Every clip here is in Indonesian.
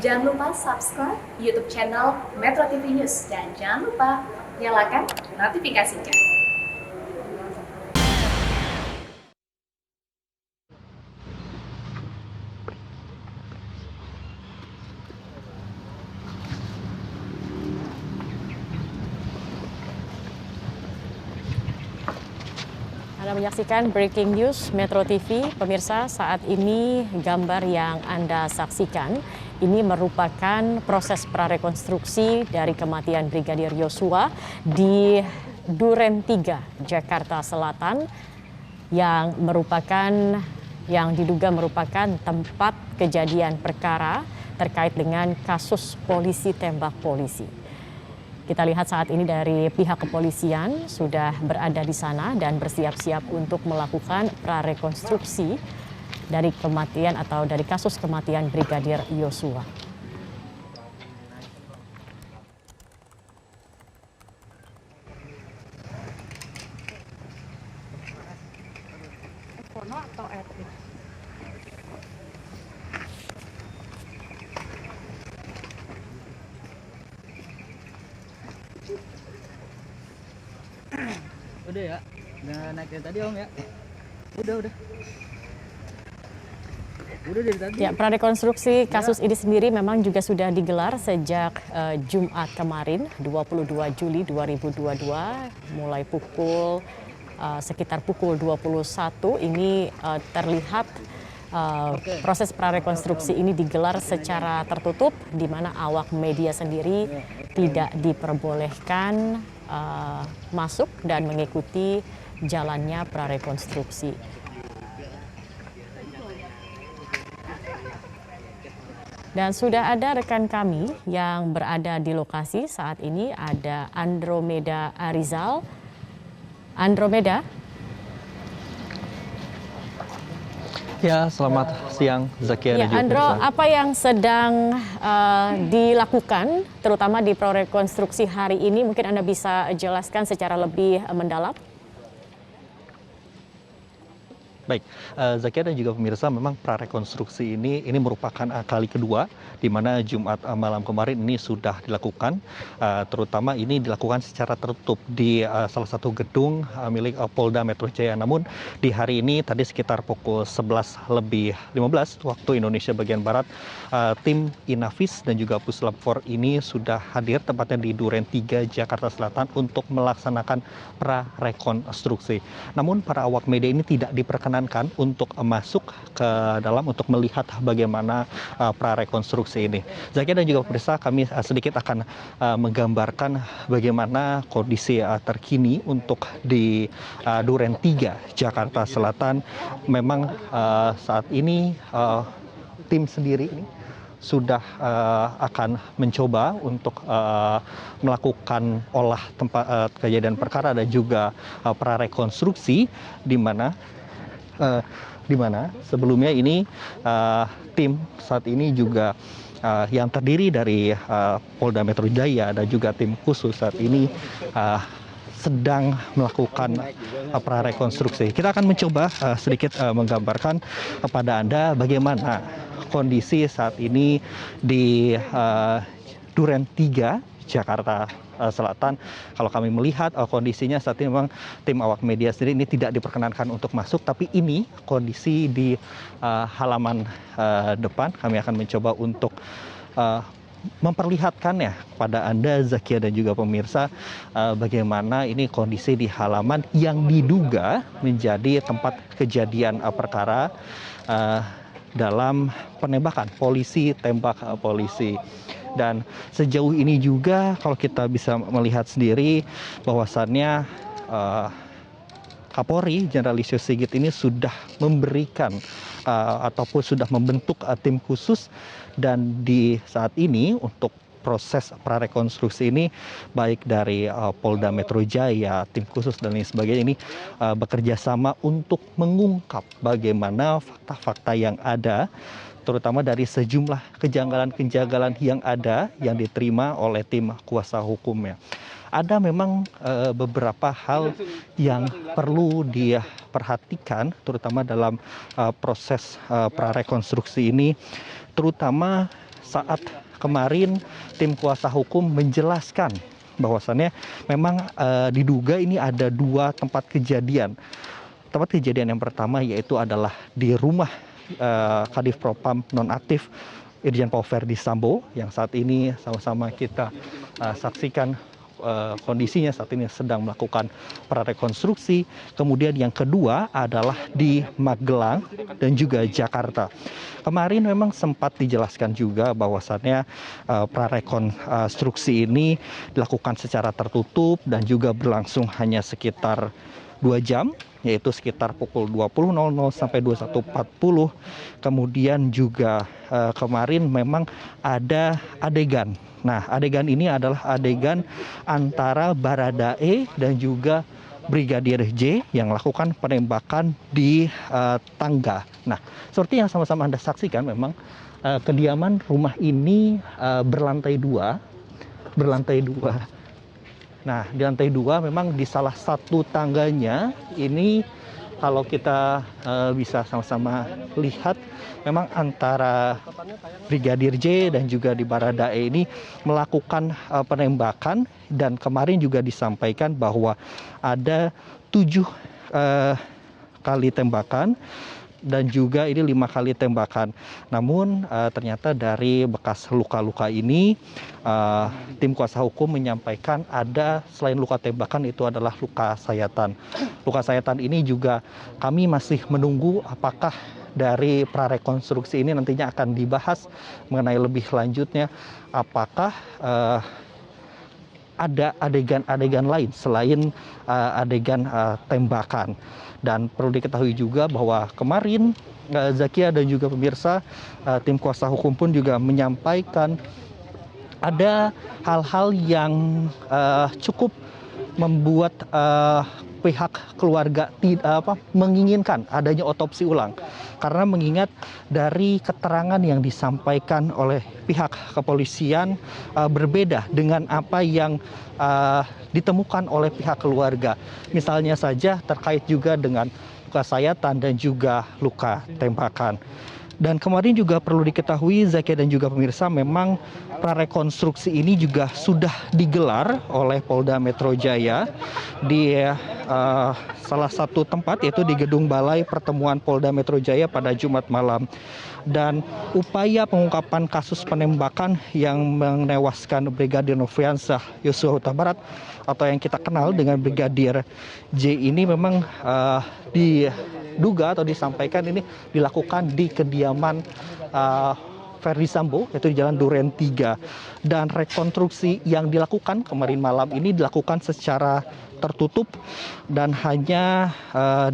Jangan lupa subscribe YouTube channel Metro TV News dan jangan lupa nyalakan notifikasinya. Anda menyaksikan Breaking News Metro TV. Pemirsa, saat ini gambar yang Anda saksikan ini merupakan proses prarekonstruksi dari kematian Brigadir Yosua di Duren 3, Jakarta Selatan yang diduga merupakan tempat kejadian perkara terkait dengan kasus polisi tembak polisi. Kita lihat saat ini dari pihak kepolisian sudah berada di sana dan bersiap-siap untuk melakukan prarekonstruksi dari kematian atau dari kasus kematian Brigadir Yosua. Udah ya, udah naik dari tadi Om ya. Udah dari tadi. Ya, prarekonstruksi kasus ini sendiri memang juga sudah digelar sejak Jumat kemarin, 22 Juli 2022, mulai sekitar pukul 21 ini terlihat proses prarekonstruksi ini digelar secara tertutup, di mana awak media sendiri tidak diperbolehkan masuk dan mengikuti jalannya prarekonstruksi. Dan sudah ada rekan kami yang berada di lokasi saat ini, ada Andromeda Arizal. Andromeda. Ya, selamat siang Zakia dan juga Andro, pemirsa. apa yang sedang dilakukan terutama di prarekonstruksi hari ini? Mungkin Anda bisa jelaskan secara lebih mendalam? Baik, Zakia dan juga pemirsa, memang prarekonstruksi ini merupakan kali kedua di mana Jumat malam kemarin ini sudah dilakukan, terutama ini dilakukan secara tertutup di salah satu gedung milik Polda Metro Jaya. Namun di hari ini tadi sekitar pukul 11:15 waktu Indonesia bagian Barat, tim Inavis dan juga Puslap 4 ini sudah hadir tepatnya di Duren 3 Jakarta Selatan untuk melaksanakan prarekonstruksi. Namun para awak media ini tidak diperkenankan untuk masuk ke dalam untuk melihat bagaimana prarekonstruksi ini. Zakia dan juga pemirsa, kami sedikit akan menggambarkan bagaimana kondisi terkini untuk di Duren 3 Jakarta Selatan. Memang saat ini tim sendiri ini sudah akan mencoba untuk melakukan olah tempat kejadian perkara dan juga prarekonstruksi di mana sebelumnya ini tim saat ini juga yang terdiri dari Polda Metro Jaya dan juga tim khusus saat ini sedang melakukan prarekonstruksi. Kita akan mencoba sedikit menggambarkan kepada Anda bagaimana kondisi saat ini di Duren 3 Jakarta Selatan. Kalau kami melihat kondisinya saat ini memang tim awak media sendiri ini tidak diperkenankan untuk masuk, tapi ini kondisi di halaman depan. Kami akan mencoba untuk memperlihatkannya kepada Anda, Zakia dan juga pemirsa, bagaimana ini kondisi di halaman yang diduga menjadi tempat kejadian perkara dalam penembakan polisi, tembak polisi. Dan sejauh ini juga kalau kita bisa melihat sendiri bahwasannya Kapolri Jenderal Listio Sigit ini sudah memberikan ataupun sudah membentuk tim khusus, dan di saat ini untuk proses prarekonstruksi ini baik dari Polda Metro Jaya, tim khusus dan lain sebagainya ini bekerja sama untuk mengungkap bagaimana fakta-fakta yang ada, terutama dari sejumlah kejanggalan-kejanggalan yang ada yang diterima oleh tim kuasa hukumnya. Ada memang beberapa hal yang perlu diperhatikan terutama dalam proses prarekonstruksi ini, terutama saat kemarin tim kuasa hukum menjelaskan bahwasannya memang diduga ini ada dua tempat kejadian. Tempat kejadian yang pertama yaitu adalah di rumah Kadif Propam nonaktif Irjen Paul Verdi Sambo yang saat ini sama-sama kita saksikan kondisinya saat ini sedang melakukan prarekonstruksi. Kemudian yang kedua adalah di Magelang dan juga Jakarta. Kemarin memang sempat dijelaskan juga bahwasannya prarekonstruksi ini dilakukan secara tertutup dan juga berlangsung hanya sekitar 2 jam, yaitu sekitar pukul 20.00 sampai 21.40. Kemudian juga kemarin memang ada adegan. Nah, adegan ini adalah adegan antara Baradae dan juga Brigadir J yang melakukan penembakan di tangga. Nah, seperti yang sama-sama Anda saksikan, memang kediaman rumah ini berlantai dua. Nah, di lantai 2 memang di salah satu tangganya ini kalau kita bisa sama-sama lihat memang antara Brigadir J dan juga di Baradae ini melakukan penembakan, dan kemarin juga disampaikan bahwa ada 7 kali tembakan dan juga ini 5 kali tembakan. Namun ternyata dari bekas luka-luka ini tim kuasa hukum menyampaikan ada selain luka tembakan itu adalah luka sayatan. Luka sayatan ini juga kami masih menunggu apakah dari prarekonstruksi ini nantinya akan dibahas mengenai lebih lanjutnya apakah ada adegan-adegan lain selain adegan tembakan. Dan perlu diketahui juga bahwa kemarin Zakia dan juga pemirsa, tim kuasa hukum pun juga menyampaikan ada hal-hal yang cukup membuat pihak keluarga menginginkan adanya otopsi ulang. Karena mengingat dari keterangan yang disampaikan oleh pihak kepolisian berbeda dengan apa yang ditemukan oleh pihak keluarga. Misalnya saja terkait juga dengan luka sayatan dan juga luka tembakan. Dan kemarin juga perlu diketahui Zakia dan juga pemirsa, memang prarekonstruksi ini juga sudah digelar oleh Polda Metro Jaya di salah satu tempat, yaitu di Gedung Balai Pertemuan Polda Metro Jaya pada Jumat malam. Dan upaya pengungkapan kasus penembakan yang menewaskan Brigadir Nofriansah Yosua Huta Barat atau yang kita kenal dengan Brigadir J ini memang diduga atau disampaikan ini dilakukan di kediaman Verdi Sambo, yaitu di Jalan Duren 3. Dan rekonstruksi yang dilakukan kemarin malam ini dilakukan secara tertutup dan hanya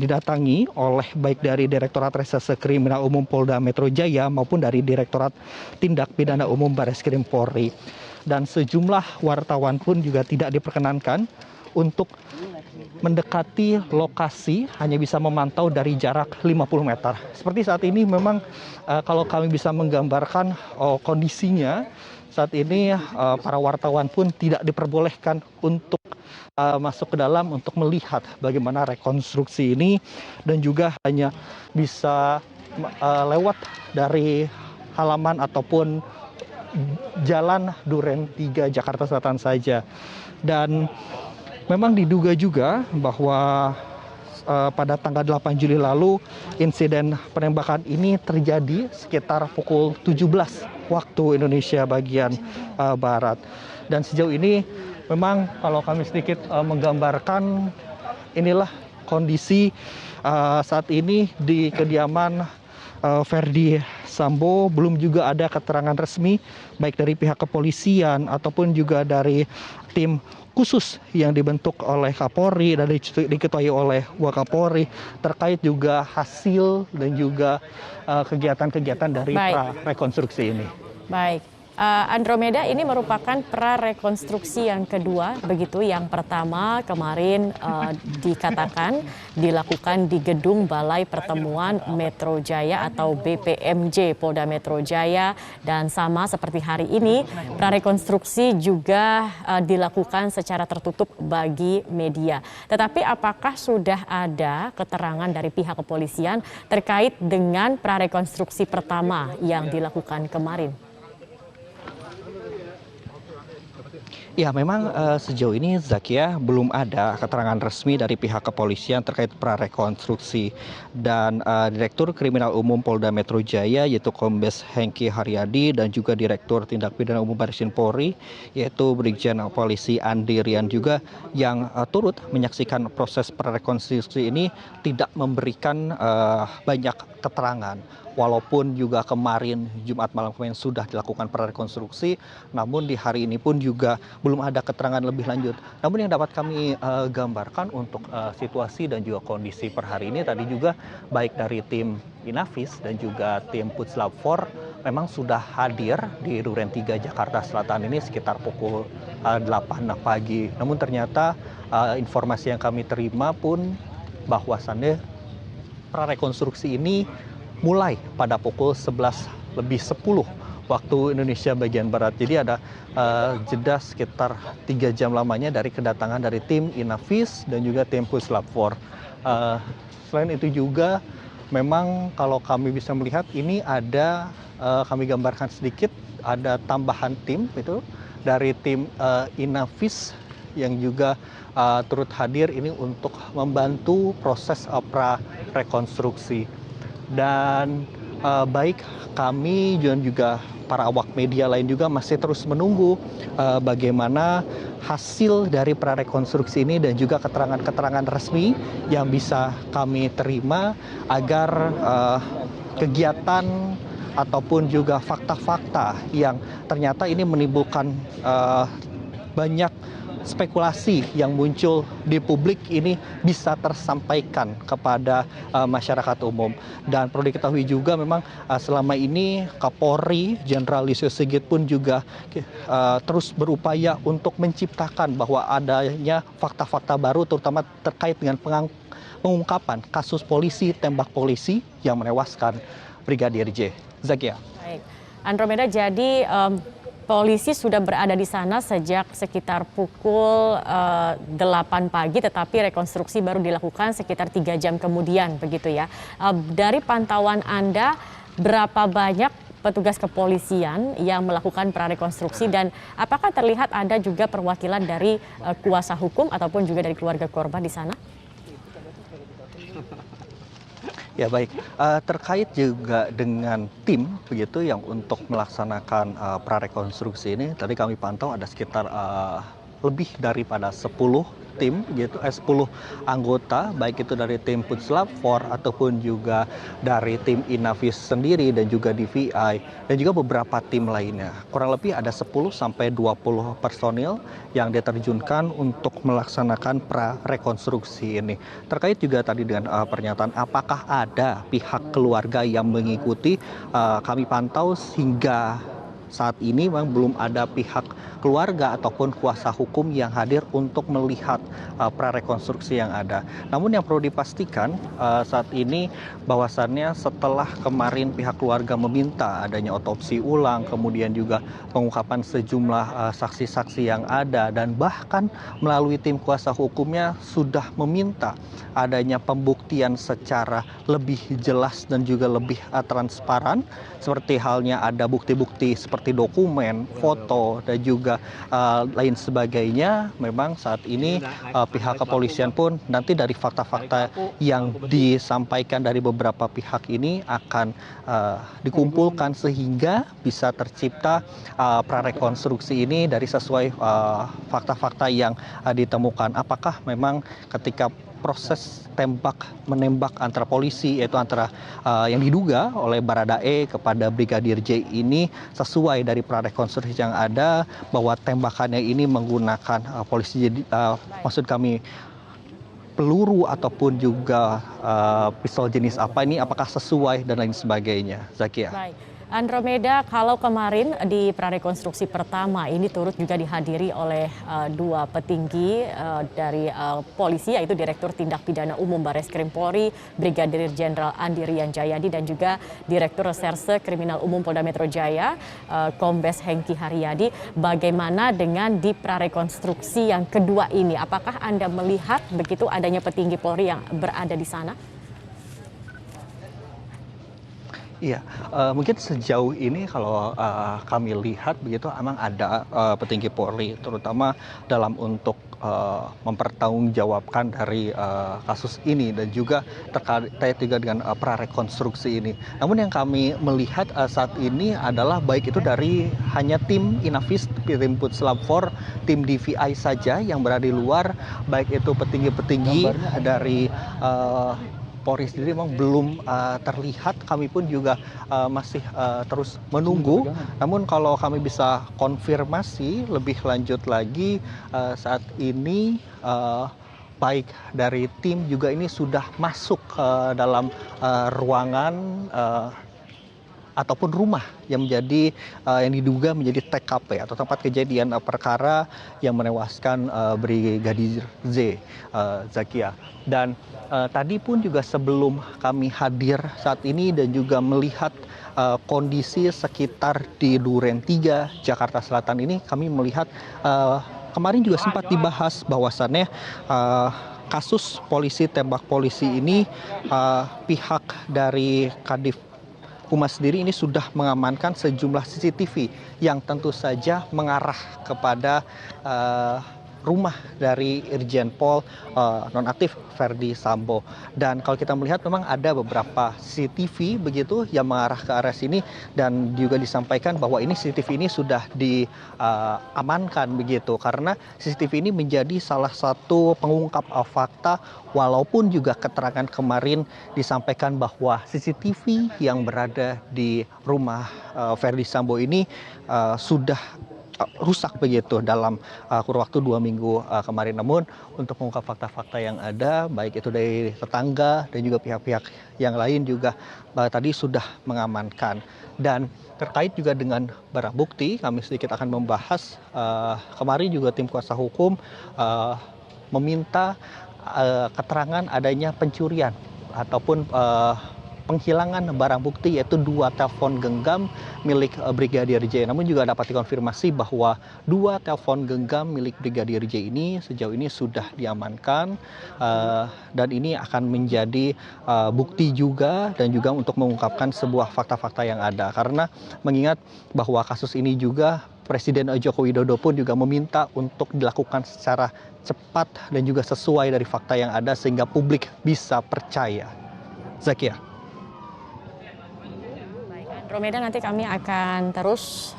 didatangi oleh baik dari Direktorat Reserse Kriminal Umum Polda Metro Jaya maupun dari Direktorat Tindak Pidana Umum Barreskrim Polri. Dan sejumlah wartawan pun juga tidak diperkenankan untuk mendekati lokasi, hanya bisa memantau dari jarak 50 meter. Seperti saat ini memang kalau kami bisa menggambarkan kondisinya saat ini, para wartawan pun tidak diperbolehkan untuk masuk ke dalam untuk melihat bagaimana rekonstruksi ini, dan juga hanya bisa lewat dari halaman ataupun Jalan Duren 3 Jakarta Selatan saja. Dan memang diduga juga bahwa pada tanggal 8 Juli lalu insiden penembakan ini terjadi sekitar pukul 17 waktu Indonesia bagian Barat. Dan sejauh ini memang kalau kami sedikit menggambarkan, inilah kondisi saat ini di kediaman Verdi Sambo. Belum juga ada keterangan resmi baik dari pihak kepolisian ataupun juga dari tim khusus yang dibentuk oleh Kapolri dan diketuai oleh Wakapolri terkait juga hasil dan juga kegiatan-kegiatan dari prarekonstruksi ini. Baik. Andromeda, ini merupakan prarekonstruksi yang kedua, begitu. Yang pertama kemarin dikatakan dilakukan di Gedung Balai Pertemuan Metro Jaya atau BPMJ Polda Metro Jaya, dan sama seperti hari ini prarekonstruksi juga dilakukan secara tertutup bagi media. Tetapi apakah sudah ada keterangan dari pihak kepolisian terkait dengan prarekonstruksi pertama yang dilakukan kemarin? Ya, memang sejauh ini Zakia belum ada keterangan resmi dari pihak kepolisian terkait prarekonstruksi dan Direktur Kriminal Umum Polda Metro Jaya yaitu Kombes Hengki Haryadi dan juga Direktur Tindak Pidana Umum Barreskrim Polri yaitu Brigjen Polisi Andi Rian juga yang turut menyaksikan proses prarekonstruksi ini tidak memberikan banyak keterangan. Walaupun juga kemarin Jumat malam kemarin sudah dilakukan prarekonstruksi, namun di hari ini pun juga belum ada keterangan lebih lanjut. Namun yang dapat kami gambarkan untuk situasi dan juga kondisi per hari ini tadi juga baik dari tim Inavis dan juga tim Puslap 4 memang sudah hadir di Duren 3 Jakarta Selatan ini sekitar pukul 8 pagi. Namun ternyata informasi yang kami terima pun bahwasannya prarekonstruksi ini mulai pada pukul 11:10 waktu Indonesia bagian Barat. Jadi ada jeda sekitar 3 jam lamanya dari kedatangan dari tim Inavis dan juga tim Puslap 4. Selain itu juga memang kalau kami bisa melihat ini ada kami gambarkan sedikit ada tambahan tim itu dari tim Inavis yang juga turut hadir ini untuk membantu proses prarekonstruksi. Dan baik kami dan juga para awak media lain juga masih terus menunggu bagaimana hasil dari prarekonstruksi ini dan juga keterangan-keterangan resmi yang bisa kami terima agar kegiatan ataupun juga fakta-fakta yang ternyata ini menimbulkan banyak spekulasi yang muncul di publik ini bisa tersampaikan kepada masyarakat umum. Dan perlu diketahui juga memang selama ini Kapolri Jenderal Listio Sigit pun juga terus berupaya untuk menciptakan bahwa adanya fakta-fakta baru terutama terkait dengan pengungkapan kasus polisi tembak polisi yang menewaskan Brigadir J. Zakia. Baik. Andromeda, jadi polisi sudah berada di sana sejak sekitar pukul 8 pagi, tetapi rekonstruksi baru dilakukan sekitar 3 jam kemudian, begitu ya. Dari pantauan Anda, berapa banyak petugas kepolisian yang melakukan prarekonstruksi dan apakah terlihat ada juga perwakilan dari kuasa hukum ataupun juga dari keluarga korban di sana? Ya baik, terkait juga dengan tim begitu yang untuk melaksanakan prarekonstruksi ini, tadi kami pantau ada sekitar lebih daripada 10 tim gitu, 10 anggota baik itu dari tim Puslap 4 ataupun juga dari tim Inavis sendiri dan juga DVI dan juga beberapa tim lainnya. Kurang lebih ada 10 sampai 20 personil yang diterjunkan untuk melaksanakan prarekonstruksi ini. Terkait juga tadi dengan pernyataan apakah ada pihak keluarga yang mengikuti, kami pantau hingga saat ini memang belum ada pihak keluarga ataupun kuasa hukum yang hadir untuk melihat prarekonstruksi yang ada. Namun yang perlu dipastikan saat ini bahwasannya setelah kemarin pihak keluarga meminta adanya otopsi ulang, kemudian juga pengungkapan sejumlah saksi-saksi yang ada dan bahkan melalui tim kuasa hukumnya sudah meminta adanya pembuktian secara lebih jelas dan juga lebih transparan seperti halnya ada bukti-bukti seperti dokumen, foto dan juga lain sebagainya. Memang saat ini pihak kepolisian pun nanti dari fakta-fakta yang disampaikan dari beberapa pihak ini akan dikumpulkan sehingga bisa tercipta prarekonstruksi ini dari sesuai fakta-fakta yang ditemukan. Apakah memang ketika proses menembak antara polisi yaitu antara yang diduga oleh Baradae kepada Brigadir J ini sesuai dari prarekonstruksi yang ada bahwa tembakannya ini menggunakan polisi maksud kami peluru ataupun juga pistol jenis apa ini apakah sesuai dan lain sebagainya. Zakia. Baik. Andromeda, kalau kemarin di prarekonstruksi pertama ini turut juga dihadiri oleh dua petinggi dari polisi yaitu Direktur Tindak Pidana Umum Barreskrim Polri Brigadir Jenderal Andi Rian Jayadi dan juga Direktur Reserse Kriminal Umum Polda Metro Jaya Kombes Hengki Haryadi. Bagaimana dengan di prarekonstruksi yang kedua ini? Apakah Anda melihat begitu adanya petinggi Polri yang berada di sana? Iya, mungkin sejauh ini kalau kami lihat begitu memang ada petinggi Polri terutama dalam untuk mempertanggungjawabkan dari kasus ini dan juga terkait juga dengan prarekonstruksi ini. Namun yang kami melihat saat ini adalah baik itu dari hanya tim Inavis, tim Puslap 4, tim DVI saja yang berada di luar, baik itu petinggi-petinggi dari Polri sendiri memang belum terlihat. Kami pun juga masih terus menunggu. Namun kalau kami bisa konfirmasi lebih lanjut lagi saat ini baik dari tim juga ini sudah masuk ke dalam ruangan ataupun rumah yang menjadi yang diduga menjadi TKP atau tempat kejadian perkara yang menewaskan Brigadir Z, Zakia. Dan tadi pun juga sebelum kami hadir saat ini dan juga melihat kondisi sekitar di Duren 3 Jakarta Selatan ini, kami melihat kemarin juga sempat dibahas bahwasannya kasus polisi tembak polisi ini pihak dari Kadif Humas sendiri ini sudah mengamankan sejumlah CCTV yang tentu saja mengarah kepada rumah dari Irjen Pol nonaktif Verdi Sambo. Dan kalau kita melihat memang ada beberapa CCTV begitu yang mengarah ke arah sini dan juga disampaikan bahwa ini CCTV ini sudah diamankan begitu karena CCTV ini menjadi salah satu pengungkap fakta walaupun juga keterangan kemarin disampaikan bahwa CCTV yang berada di rumah Verdi Sambo ini sudah rusak begitu dalam kurun waktu 2 minggu kemarin. Namun untuk mengungkap fakta-fakta yang ada baik itu dari tetangga dan juga pihak-pihak yang lain juga tadi sudah mengamankan. Dan terkait juga dengan barang bukti kami sedikit akan membahas kemarin juga tim kuasa hukum meminta keterangan adanya pencurian ataupun penghilangan barang bukti yaitu 2 telepon genggam milik Brigadir J. Namun juga dapat dikonfirmasi bahwa 2 telepon genggam milik Brigadir J ini sejauh ini sudah diamankan dan ini akan menjadi bukti juga dan juga untuk mengungkapkan sebuah fakta-fakta yang ada. Karena mengingat bahwa kasus ini juga Presiden Joko Widodo pun juga meminta untuk dilakukan secara cepat dan juga sesuai dari fakta yang ada sehingga publik bisa percaya. Zakia. Andromeda, nanti kami akan terus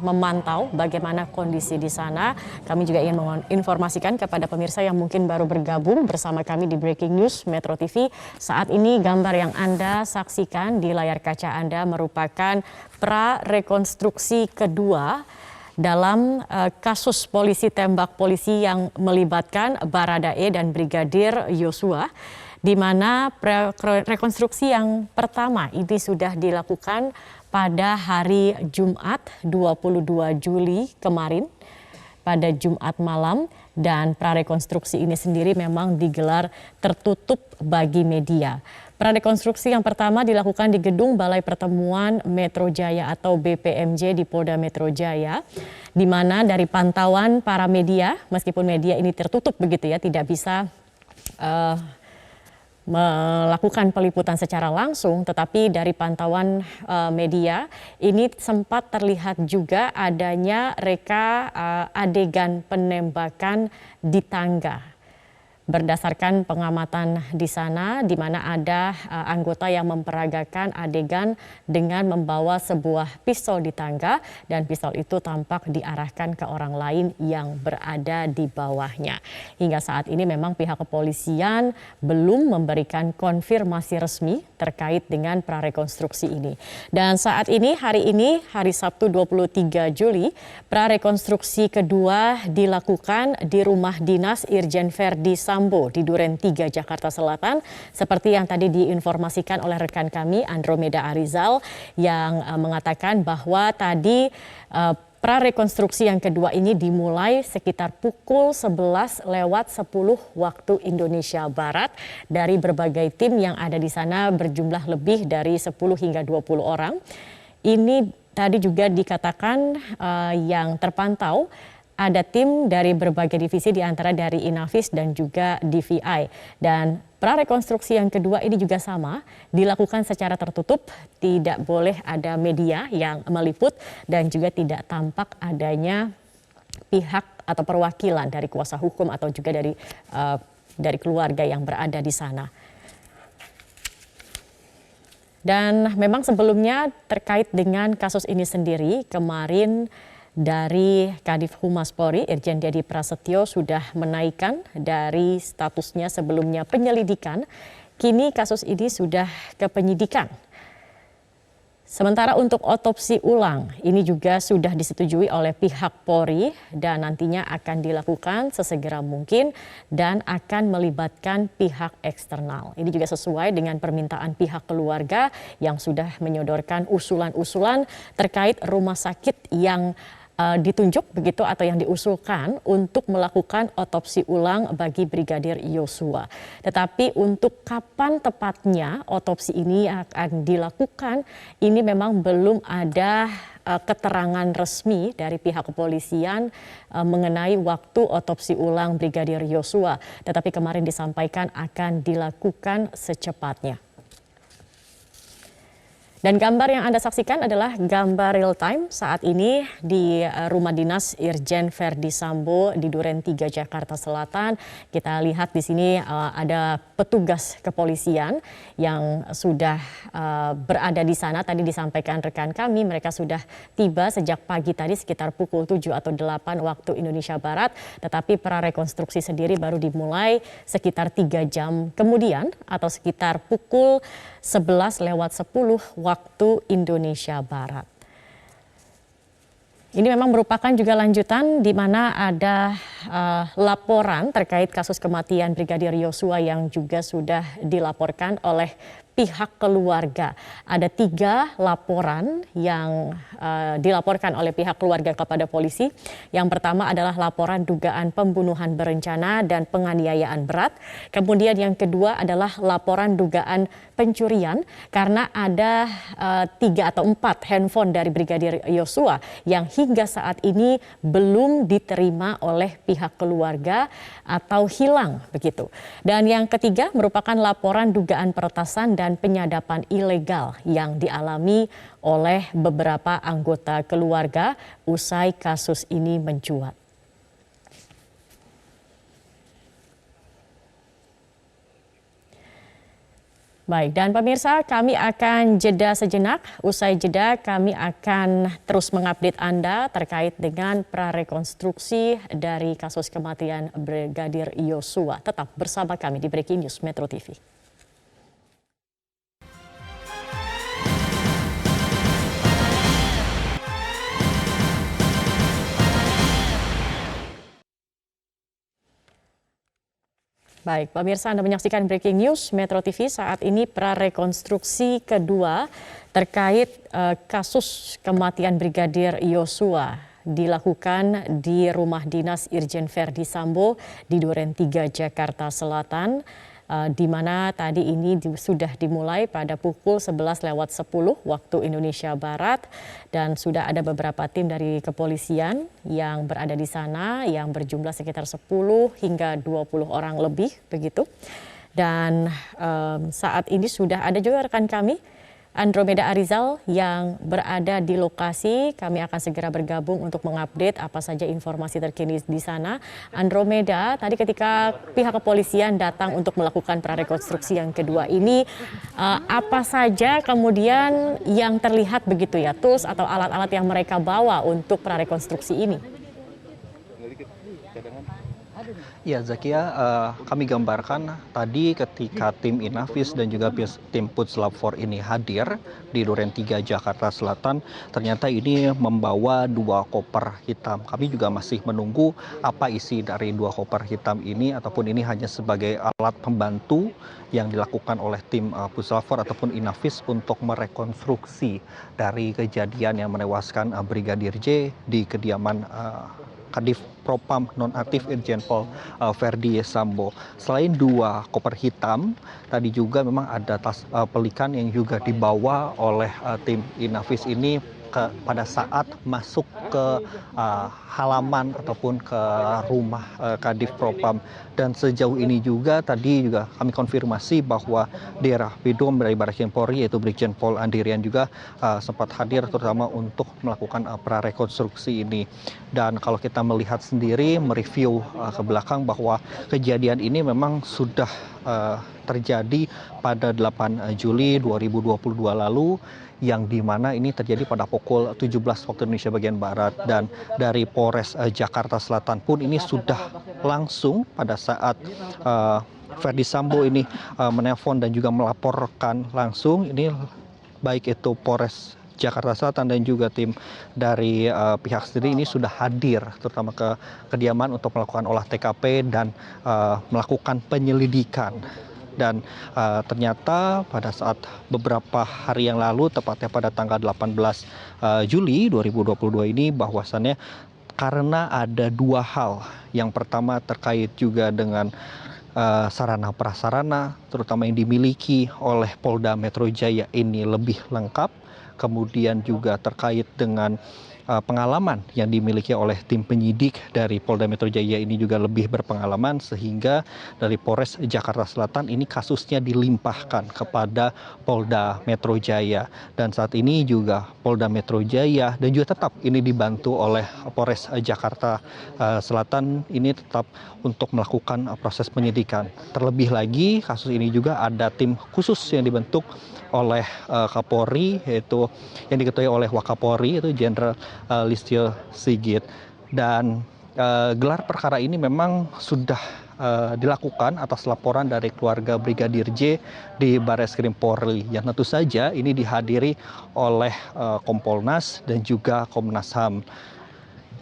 memantau bagaimana kondisi di sana. Kami juga ingin menginformasikan kepada pemirsa yang mungkin baru bergabung bersama kami di Breaking News Metro TV. Saat ini gambar yang Anda saksikan di layar kaca Anda merupakan prarekonstruksi kedua dalam kasus polisi tembak polisi yang melibatkan Baradae dan Brigadir Yosua, di mana rekonstruksi yang pertama ini sudah dilakukan pada hari Jumat 22 Juli kemarin pada Jumat malam, dan prarekonstruksi ini sendiri memang digelar tertutup bagi media. Prarekonstruksi yang pertama dilakukan di gedung Balai Pertemuan Metro Jaya atau BPMJ di Polda Metro Jaya, di mana dari pantauan para media, meskipun media ini tertutup begitu ya, tidak bisa melakukan peliputan secara langsung, tetapi dari pantauan media ini sempat terlihat juga adanya reka adegan penembakan di tangga. Berdasarkan pengamatan di sana, di mana ada anggota yang memperagakan adegan dengan membawa sebuah pistol di tangga, dan pistol itu tampak diarahkan ke orang lain yang berada di bawahnya. Hingga saat ini memang pihak kepolisian belum memberikan konfirmasi resmi terkait dengan prarekonstruksi ini. Dan saat ini, hari Sabtu 23 Juli, prarekonstruksi kedua dilakukan di rumah dinas Irjen Verdi Sambo di Duren 3 Jakarta Selatan, seperti yang tadi diinformasikan oleh rekan kami Andromeda Arizal yang mengatakan bahwa tadi prarekonstruksi yang kedua ini dimulai sekitar pukul 11:10 waktu Indonesia Barat dari berbagai tim yang ada di sana berjumlah lebih dari 10 hingga 20 orang. Ini tadi juga dikatakan yang terpantau ada tim dari berbagai divisi di antara dari Inavis dan juga DVI. Dan prarekonstruksi yang kedua ini juga sama, dilakukan secara tertutup, tidak boleh ada media yang meliput dan juga tidak tampak adanya pihak atau perwakilan dari kuasa hukum atau juga dari keluarga yang berada di sana. Dan memang sebelumnya terkait dengan kasus ini sendiri, kemarin dari Kadif Humas Polri, Irjen Dedi Prasetyo sudah menaikkan dari statusnya sebelumnya penyelidikan, kini kasus ini sudah ke penyidikan. Sementara untuk otopsi ulang, ini juga sudah disetujui oleh pihak Polri dan nantinya akan dilakukan sesegera mungkin dan akan melibatkan pihak eksternal. Ini juga sesuai dengan permintaan pihak keluarga yang sudah menyodorkan usulan-usulan terkait rumah sakit yang ditunjuk begitu atau yang diusulkan untuk melakukan otopsi ulang bagi Brigadir Yosua. Tetapi untuk kapan tepatnya otopsi ini akan dilakukan, ini memang belum ada keterangan resmi dari pihak kepolisian mengenai waktu otopsi ulang Brigadir Yosua. Tetapi kemarin disampaikan akan dilakukan secepatnya. Dan gambar yang Anda saksikan adalah gambar real time saat ini di rumah dinas Irjen Verdi Sambo di Duren 3 Jakarta Selatan. Kita lihat di sini ada petugas kepolisian yang sudah berada di sana. Tadi disampaikan rekan kami, mereka sudah tiba sejak pagi tadi sekitar pukul 7 atau 8 waktu Indonesia Barat. Tetapi prarekonstruksi sendiri baru dimulai sekitar 3 jam kemudian atau sekitar pukul 11:10 waktu Indonesia Barat. Ini memang merupakan juga lanjutan di mana ada laporan terkait kasus kematian Brigadir Yosua yang juga sudah dilaporkan oleh pihak keluarga. Ada 3 laporan yang dilaporkan oleh pihak keluarga kepada polisi. Yang pertama adalah laporan dugaan pembunuhan berencana dan penganiayaan berat. Kemudian yang kedua adalah laporan dugaan pencurian karena ada 3 atau 4 handphone dari Brigadir Yosua yang hingga saat ini belum diterima oleh pihak keluarga atau hilang begitu. Dan yang ketiga merupakan laporan dugaan peretasan dan penyadapan ilegal yang dialami oleh beberapa anggota keluarga usai kasus ini mencuat. Baik, dan pemirsa, kami akan jeda sejenak. Usai jeda, kami akan terus mengupdate Anda terkait dengan prarekonstruksi dari kasus kematian Brigadir Yosua. Tetap bersama kami di Breaking News Metro TV. Baik, pemirsa, Anda menyaksikan Breaking News Metro TV. Saat ini prarekonstruksi kedua terkait kasus kematian Brigadir Yosua dilakukan di rumah dinas Irjen Verdi Sambo di Duren 3 Jakarta Selatan. Di mana tadi ini sudah dimulai pada pukul 11:10 waktu Indonesia Barat dan sudah ada beberapa tim dari kepolisian yang berada di sana yang berjumlah sekitar 10 hingga 20 orang lebih begitu. Dan saat ini sudah ada juga rekan kami Andromeda Arizal yang berada di lokasi. Kami akan segera bergabung untuk mengupdate apa saja informasi terkini di sana. Andromeda, tadi ketika pihak kepolisian datang untuk melakukan prarekonstruksi yang kedua ini, apa saja kemudian yang terlihat begitu ya, tools atau alat-alat yang mereka bawa untuk prarekonstruksi ini? Ya, Zakia, kami gambarkan tadi ketika tim Inavis dan juga tim Puslap 4 ini hadir di Duren 3 Jakarta Selatan, ternyata ini membawa 2 koper hitam. Kami juga masih menunggu apa isi dari 2 koper hitam ini, ataupun ini hanya sebagai alat pembantu yang dilakukan oleh tim Puslap 4 ataupun Inavis untuk merekonstruksi dari kejadian yang menewaskan Brigadir J di kediaman Kadif Propam nonaktif Irjen Pol Verdi Sambo. Selain 2 koper hitam, tadi juga memang ada tas pelikan yang juga dibawa oleh tim Inavis ini pada saat masuk ke halaman ataupun ke rumah Kadif Propam. Dan sejauh ini juga tadi juga kami konfirmasi bahwa daerah Bidom dari Baris Krim Polri yaitu Brigjen Pol Andirian juga sempat hadir terutama untuk melakukan prarekonstruksi ini. Dan kalau kita melihat sendiri mereview ke belakang bahwa kejadian ini memang sudah terjadi pada 8 Juli 2022 lalu, yang dimana ini terjadi pada pukul 17 waktu Indonesia bagian Barat. Dan dari Polres Jakarta Selatan pun ini sudah langsung pada saat Verdi Sambo ini menelpon dan juga melaporkan langsung, ini baik itu Polres Jakarta Selatan dan juga tim dari pihak sendiri ini sudah hadir terutama ke kediaman untuk melakukan olah TKP dan melakukan penyelidikan. Dan ternyata pada saat beberapa hari yang lalu, tepatnya pada tanggal 18 Juli 2022 ini, bahwasannya karena ada dua hal. Yang pertama terkait juga dengan sarana prasarana terutama yang dimiliki oleh Polda Metro Jaya ini lebih lengkap. Kemudian juga terkait dengan pengalaman yang dimiliki oleh tim penyidik dari Polda Metro Jaya ini juga lebih berpengalaman, sehingga dari Polres Jakarta Selatan ini kasusnya dilimpahkan kepada Polda Metro Jaya. Dan saat ini juga Polda Metro Jaya dan juga tetap ini dibantu oleh Polres Jakarta Selatan ini tetap untuk melakukan proses penyidikan. Terlebih lagi kasus ini juga ada tim khusus yang dibentuk oleh Kapolri, yaitu yang diketuai oleh Wakapolri, yaitu Jenderal Listio Sigit. Dan gelar perkara ini memang sudah dilakukan atas laporan dari keluarga Brigadir J di Baris Krim Polri, yang tentu saja ini dihadiri oleh Kompolnas dan juga Komnas HAM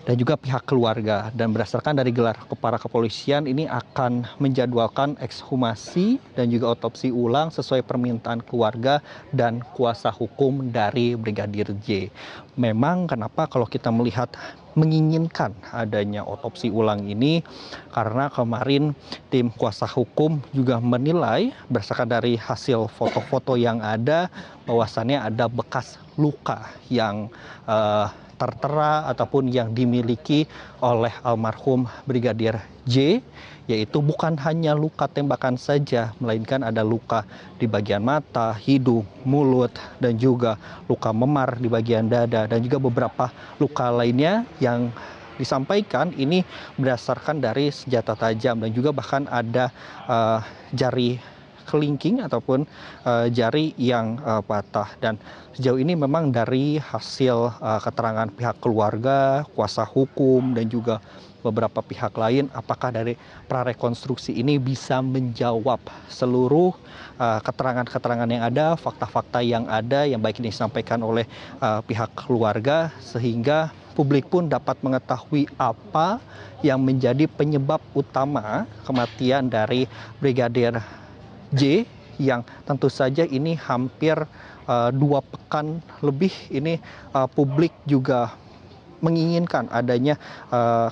dan juga pihak keluarga. Dan berdasarkan dari gelar kepala kepolisian ini akan menjadwalkan ekshumasi dan juga otopsi ulang sesuai permintaan keluarga dan kuasa hukum dari Brigadir J. Memang kenapa kalau kita melihat menginginkan adanya otopsi ulang ini, karena kemarin tim kuasa hukum juga menilai berdasarkan dari hasil foto-foto yang ada bahwasannya ada bekas luka yang tertera ataupun yang dimiliki oleh almarhum Brigadir J, yaitu bukan hanya luka tembakan saja, melainkan ada luka di bagian mata, hidung, mulut, dan juga luka memar di bagian dada, dan juga beberapa luka lainnya yang disampaikan ini berdasarkan dari senjata tajam, dan juga bahkan ada jari kelingking ataupun jari yang patah. Dan sejauh ini memang dari hasil keterangan pihak keluarga, kuasa hukum, dan juga beberapa pihak lain, apakah dari prarekonstruksi ini bisa menjawab seluruh keterangan-keterangan yang ada, fakta-fakta yang ada, yang baik ini disampaikan oleh pihak keluarga, sehingga publik pun dapat mengetahui apa yang menjadi penyebab utama kematian dari Brigadir J, yang tentu saja ini hampir 2 pekan lebih ini publik juga menginginkan adanya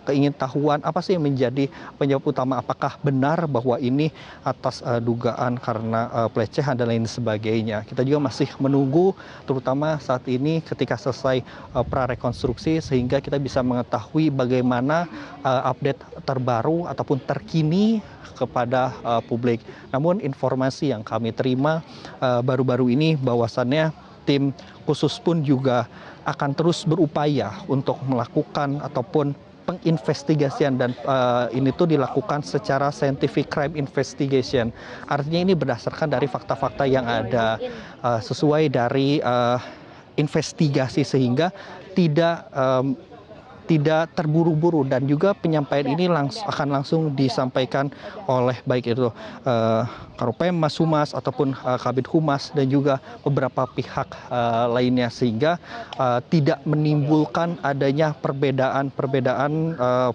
keingintahuan apa sih yang menjadi penyebab utama, apakah benar bahwa ini atas dugaan karena pelecehan dan lain sebagainya. Kita juga masih menunggu terutama saat ini ketika selesai prarekonstruksi, sehingga kita bisa mengetahui bagaimana update terbaru ataupun terkini kepada publik. Namun informasi yang kami terima baru-baru ini bahwasannya tim khusus pun juga akan terus berupaya untuk melakukan ataupun penginvestigasian, dan ini tuh dilakukan secara scientific crime investigation. Artinya ini berdasarkan dari fakta-fakta yang ada, sesuai dari investigasi, sehingga tidak terburu-buru, dan juga penyampaian ini akan langsung disampaikan oleh baik itu Karopenmas Humas ataupun Kabid Humas dan juga beberapa pihak lainnya, sehingga tidak menimbulkan adanya perbedaan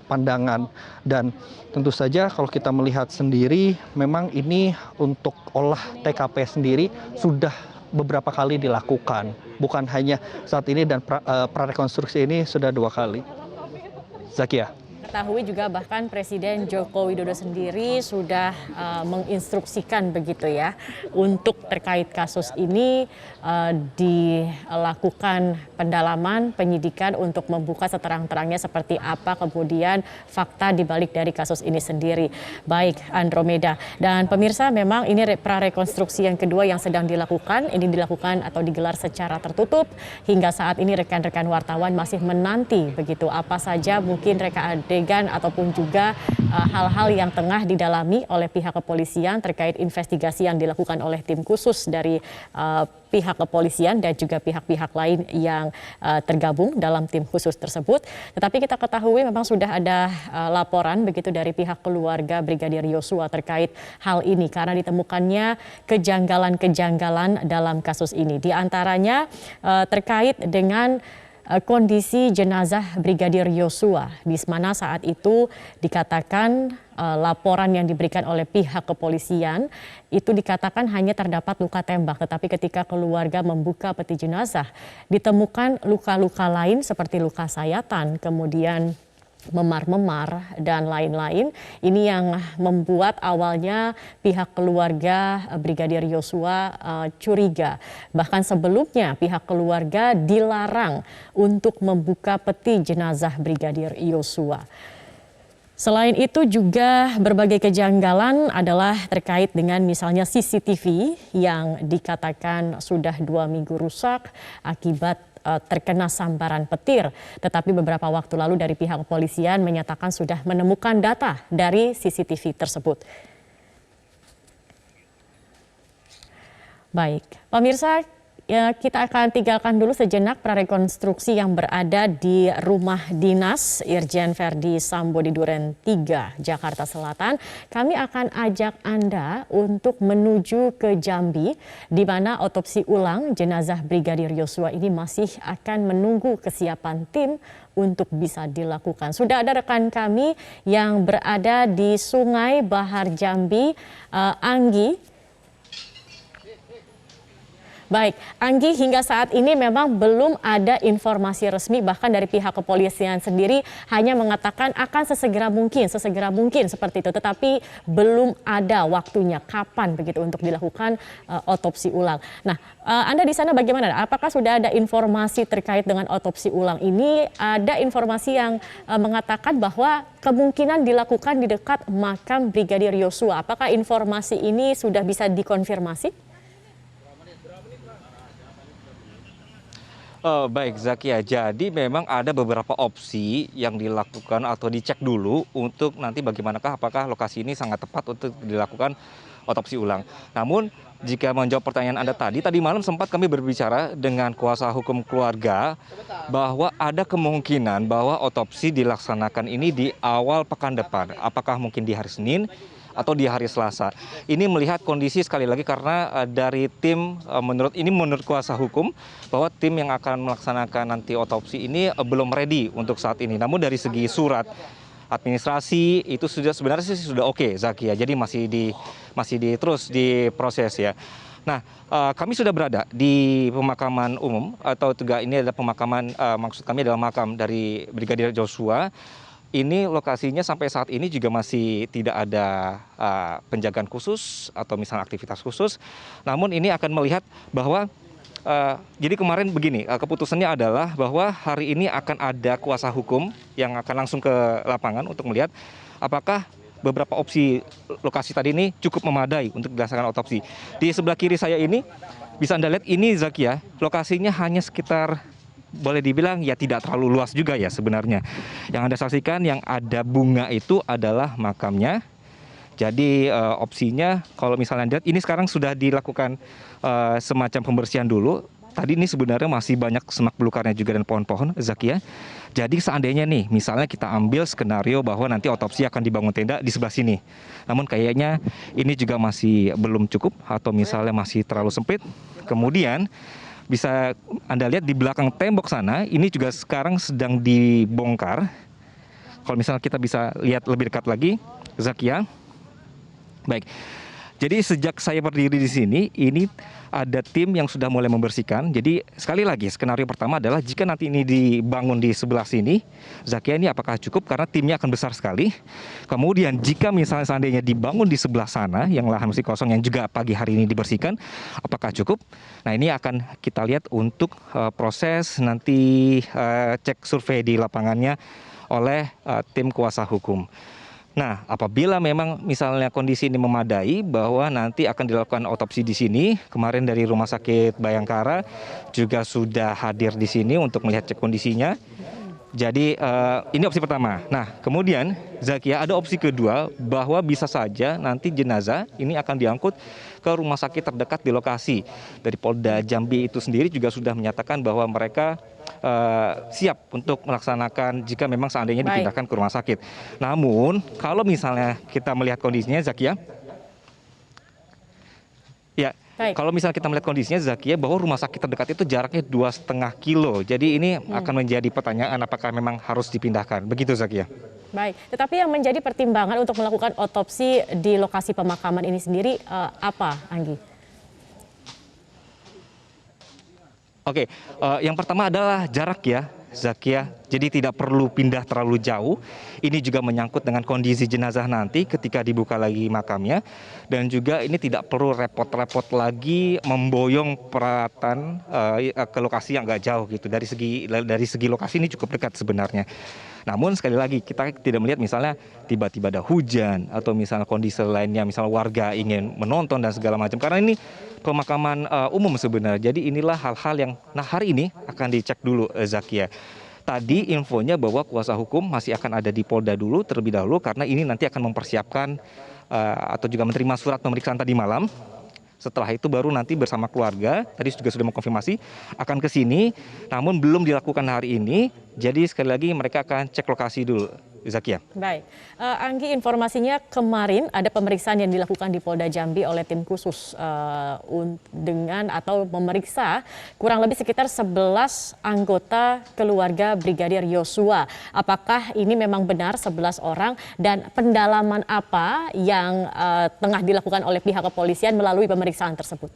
pandangan. Dan tentu saja kalau kita melihat sendiri, memang ini untuk olah TKP sendiri sudah beberapa kali dilakukan, bukan hanya saat ini, dan prarekonstruksi ini sudah 2 kali. Zakia. Ketahui juga bahkan Presiden Joko Widodo sendiri sudah menginstruksikan begitu ya untuk terkait kasus ini dilakukan pendalaman penyidikan untuk membuka seterang-terangnya seperti apa kemudian fakta dibalik dari kasus ini sendiri. Baik Andromeda dan pemirsa, memang ini prarekonstruksi yang kedua yang sedang dilakukan. Ini dilakukan atau digelar secara tertutup. Hingga saat ini rekan-rekan wartawan masih menanti begitu apa saja mungkin reka adegan ataupun juga hal-hal yang tengah didalami oleh pihak kepolisian terkait investigasi yang dilakukan oleh tim khusus dari pihak kepolisian dan juga pihak-pihak lain yang tergabung dalam tim khusus tersebut. Tetapi kita ketahui memang sudah ada laporan begitu dari pihak keluarga Brigadir Yosua terkait hal ini karena ditemukannya kejanggalan-kejanggalan dalam kasus ini. Di antaranya terkait dengan kondisi jenazah Brigadir Yosua, di mana saat itu dikatakan laporan yang diberikan oleh pihak kepolisian itu dikatakan hanya terdapat luka tembak, tetapi ketika keluarga membuka peti jenazah ditemukan luka-luka lain seperti luka sayatan, kemudian memar-memar dan lain-lain. Ini yang membuat awalnya pihak keluarga Brigadir Yosua curiga. Bahkan sebelumnya pihak keluarga dilarang untuk membuka peti jenazah Brigadir Yosua. Selain itu juga berbagai kejanggalan adalah terkait dengan misalnya CCTV yang dikatakan sudah 2 minggu rusak akibat terkena sambaran petir. Tetapi beberapa waktu lalu dari pihak kepolisian menyatakan sudah menemukan data dari CCTV tersebut. Baik, pemirsa, ya, kita akan tinggalkan dulu sejenak prarekonstruksi yang berada di rumah dinas Irjen Verdi Sambo di Duren 3, Jakarta Selatan. Kami akan ajak Anda untuk menuju ke Jambi, di mana otopsi ulang jenazah Brigadir Yosua ini masih akan menunggu kesiapan tim untuk bisa dilakukan. Sudah ada rekan kami yang berada di Sungai Bahar Jambi, Anggi. Baik, Anggi, hingga saat ini memang belum ada informasi resmi, bahkan dari pihak kepolisian sendiri hanya mengatakan akan sesegera mungkin seperti itu, tetapi belum ada waktunya kapan begitu untuk dilakukan otopsi ulang. Nah, Anda di sana bagaimana? Apakah sudah ada informasi terkait dengan otopsi ulang ini? Ada informasi yang mengatakan bahwa kemungkinan dilakukan di dekat makam Brigadir Yosua. Apakah informasi ini sudah bisa dikonfirmasi? Baik Zakia, jadi memang ada beberapa opsi yang dilakukan atau dicek dulu untuk nanti bagaimanakah apakah lokasi ini sangat tepat untuk dilakukan otopsi ulang. Namun jika menjawab pertanyaan Anda tadi malam sempat kami berbicara dengan kuasa hukum keluarga bahwa ada kemungkinan bahwa otopsi dilaksanakan ini di awal pekan depan. Apakah mungkin di hari Senin atau di hari Selasa. Ini melihat kondisi sekali lagi karena dari tim menurut kuasa hukum bahwa tim yang akan melaksanakan nanti otopsi ini belum ready untuk saat ini. Namun dari segi surat administrasi itu sebenarnya sudah oke, Zakia. Jadi masih terus diproses ya. Nah, kami sudah berada di pemakaman umum atau juga ini adalah pemakaman maksud kami adalah makam dari Brigadir Yosua. Ini lokasinya sampai saat ini juga masih tidak ada penjagaan khusus atau misalnya aktivitas khusus. Namun ini akan melihat bahwa jadi kemarin begini, keputusannya adalah bahwa hari ini akan ada kuasa hukum yang akan langsung ke lapangan untuk melihat apakah beberapa opsi lokasi tadi ini cukup memadai untuk dilaksanakan otopsi. Di sebelah kiri saya ini bisa Anda lihat ini Zakia, lokasinya hanya sekitar boleh dibilang ya tidak terlalu luas juga ya sebenarnya. Yang Anda saksikan yang ada bunga itu adalah makamnya. Jadi opsinya kalau misalnya lihat ini sekarang sudah dilakukan semacam pembersihan dulu. Tadi ini sebenarnya masih banyak semak belukarnya juga dan pohon-pohon, Zakia. Jadi seandainya nih misalnya kita ambil skenario bahwa nanti otopsi akan dibangun tenda di sebelah sini. Namun kayaknya ini juga masih belum cukup atau misalnya masih terlalu sempit. Kemudian bisa Anda lihat di belakang tembok sana, ini juga sekarang sedang dibongkar. Kalau misalnya kita bisa lihat lebih dekat lagi, Zakia. Baik, Jadi sejak saya berdiri di sini, ini ada tim yang sudah mulai membersihkan. Jadi sekali lagi skenario pertama adalah jika nanti ini dibangun di sebelah sini, Zakia, ini apakah cukup karena timnya akan besar sekali. Kemudian jika misalnya seandainya dibangun di sebelah sana yang lahan masih kosong yang juga pagi hari ini dibersihkan, apakah cukup? Nah, ini akan kita lihat untuk proses nanti cek survei di lapangannya oleh tim kuasa hukum. Nah, apabila memang misalnya kondisi ini memadai bahwa nanti akan dilakukan otopsi di sini, kemarin dari Rumah Sakit Bayangkara juga sudah hadir di sini untuk melihat cek kondisinya. Jadi ini opsi pertama. Nah, kemudian Zakia, ada opsi kedua bahwa bisa saja nanti jenazah ini akan diangkut ke rumah sakit terdekat di lokasi. Dari Polda Jambi itu sendiri juga sudah menyatakan bahwa mereka siap untuk melaksanakan jika memang seandainya dipindahkan ke rumah sakit. Namun kalau misalnya kita melihat kondisinya, Zakia, ya, kalau misalnya kita melihat kondisinya, Zakia, bahwa rumah sakit terdekat itu jaraknya 2,5 kilo. Jadi ini akan menjadi pertanyaan apakah memang harus dipindahkan. Begitu, Zakia. Baik, tetapi yang menjadi pertimbangan untuk melakukan otopsi di lokasi pemakaman ini sendiri apa, Anggi? Oke, yang pertama adalah jarak ya, Zakia. Jadi tidak perlu pindah terlalu jauh. Ini juga menyangkut dengan kondisi jenazah nanti ketika dibuka lagi makamnya. Dan juga ini tidak perlu repot-repot lagi memboyong peralatan ke lokasi yang agak jauh gitu. Dari segi lokasi ini cukup dekat sebenarnya. Namun sekali lagi kita tidak melihat misalnya tiba-tiba ada hujan atau misalnya kondisi lainnya, misalnya warga ingin menonton dan segala macam. Karena ini pemakaman umum sebenarnya. Jadi inilah hal-hal yang hari ini akan dicek dulu, Zakia. Tadi infonya bahwa kuasa hukum masih akan ada di Polda dulu terlebih dahulu karena ini nanti akan mempersiapkan atau juga menerima surat pemeriksaan tadi malam. Setelah itu baru nanti bersama keluarga, tadi juga sudah mengkonfirmasi, akan ke sini, namun belum dilakukan hari ini. Jadi sekali lagi mereka akan cek lokasi dulu, Zakia. Baik, Anggi, informasinya kemarin ada pemeriksaan yang dilakukan di Polda Jambi oleh tim khusus dengan atau memeriksa kurang lebih sekitar 11 anggota keluarga Brigadir Yosua. Apakah ini memang benar 11 orang dan pendalaman apa yang tengah dilakukan oleh pihak kepolisian melalui pemeriksaan tersebut?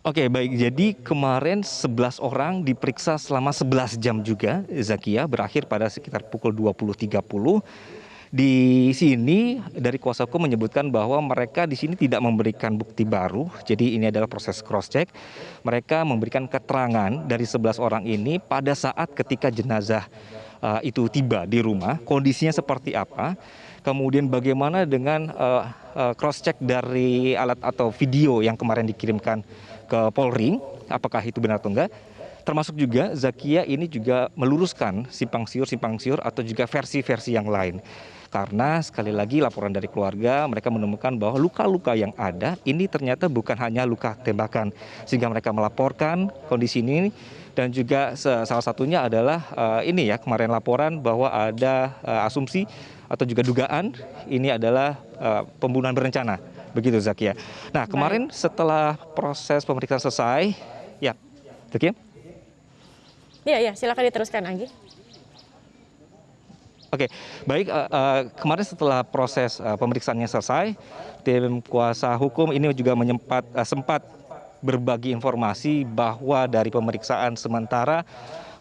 Oke, baik. Jadi kemarin 11 orang diperiksa selama 11 jam juga, Zakia, berakhir pada sekitar pukul 20.30. Di sini dari kuasa hukum menyebutkan bahwa mereka di sini tidak memberikan bukti baru. Jadi ini adalah proses cross check. Mereka memberikan keterangan dari 11 orang ini pada saat ketika jenazah itu tiba di rumah, kondisinya seperti apa. Kemudian bagaimana dengan cross check dari alat atau video yang kemarin dikirimkan ke Polri, apakah itu benar atau enggak. Termasuk juga Zakia ini juga meluruskan simpang siur atau juga versi-versi yang lain. Karena sekali lagi laporan dari keluarga mereka menemukan bahwa luka-luka yang ada ini ternyata bukan hanya luka tembakan. Sehingga mereka melaporkan kondisi ini dan juga salah satunya adalah ini ya kemarin laporan bahwa ada asumsi atau juga dugaan ini adalah pembunuhan berencana. Begitu, Zakia. Nah, kemarin setelah proses pemeriksaan selesai, ya, Zakia? Iya, silakan diteruskan, Anggi. Oke, baik. Kemarin setelah proses pemeriksaannya selesai, tim kuasa hukum ini juga sempat berbagi informasi bahwa dari pemeriksaan sementara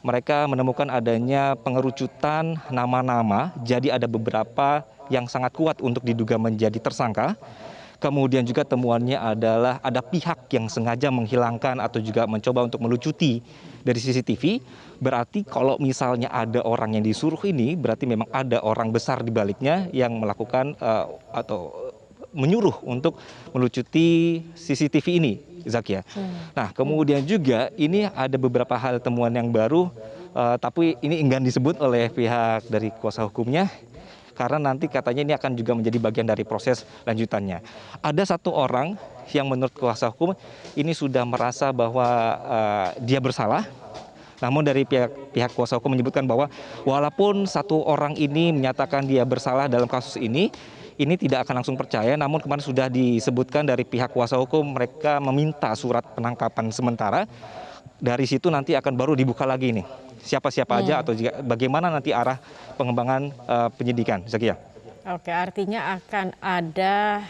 mereka menemukan adanya pengerucutan nama-nama. Jadi ada beberapa yang sangat kuat untuk diduga menjadi tersangka. Kemudian juga temuannya adalah ada pihak yang sengaja menghilangkan atau juga mencoba untuk melucuti dari CCTV. Berarti kalau misalnya ada orang yang disuruh ini, berarti memang ada orang besar di baliknya yang melakukan atau menyuruh untuk melucuti CCTV ini, Zakia. Nah, kemudian juga ini ada beberapa hal temuan yang baru, tapi ini enggan disebut oleh pihak dari kuasa hukumnya. Karena nanti katanya ini akan juga menjadi bagian dari proses lanjutannya. Ada satu orang yang menurut kuasa hukum ini sudah merasa bahwa dia bersalah. Namun dari pihak kuasa hukum menyebutkan bahwa walaupun satu orang ini menyatakan dia bersalah dalam kasus ini tidak akan langsung percaya. Namun kemarin sudah disebutkan dari pihak kuasa hukum mereka meminta surat penangkapan sementara. Dari situ nanti akan baru dibuka lagi nih. Siapa-siapa aja atau juga bagaimana nanti arah pengembangan penyidikan, Zakia. Oke, artinya akan ada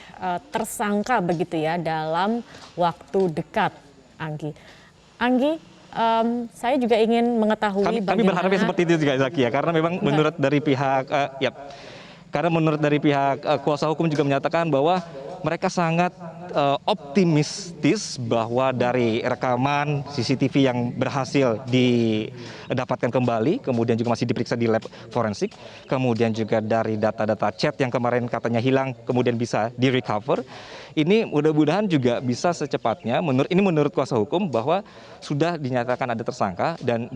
tersangka begitu ya dalam waktu dekat, Anggi. Anggi, saya juga ingin mengetahui Kami berharapnya seperti itu juga Zaki ya, karena memang menurut dari pihak kuasa hukum juga menyatakan bahwa mereka sangat optimistis bahwa dari rekaman CCTV yang berhasil didapatkan kembali, kemudian juga masih diperiksa di lab forensik, kemudian juga dari data-data chat yang kemarin katanya hilang, kemudian bisa direcover. Ini mudah-mudahan juga bisa secepatnya, menurut kuasa hukum, bahwa sudah dinyatakan ada tersangka dan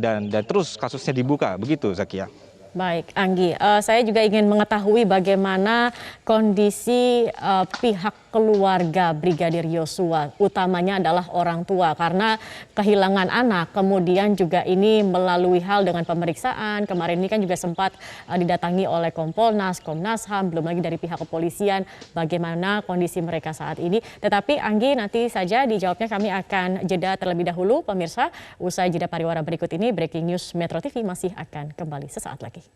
terus kasusnya dibuka, begitu Zakia. Baik, Anggi, saya juga ingin mengetahui bagaimana kondisi pihak keluarga Brigadir Yosua, utamanya adalah orang tua, karena kehilangan anak, kemudian juga ini melalui hal dengan pemeriksaan. Kemarin ini kan juga sempat didatangi oleh Kompolnas, Komnas HAM, belum lagi dari pihak kepolisian, bagaimana kondisi mereka saat ini. Tetapi Anggi, nanti saja dijawabnya, kami akan jeda terlebih dahulu, pemirsa. Usai jeda pariwara berikut ini, Breaking News Metro TV masih akan kembali sesaat lagi.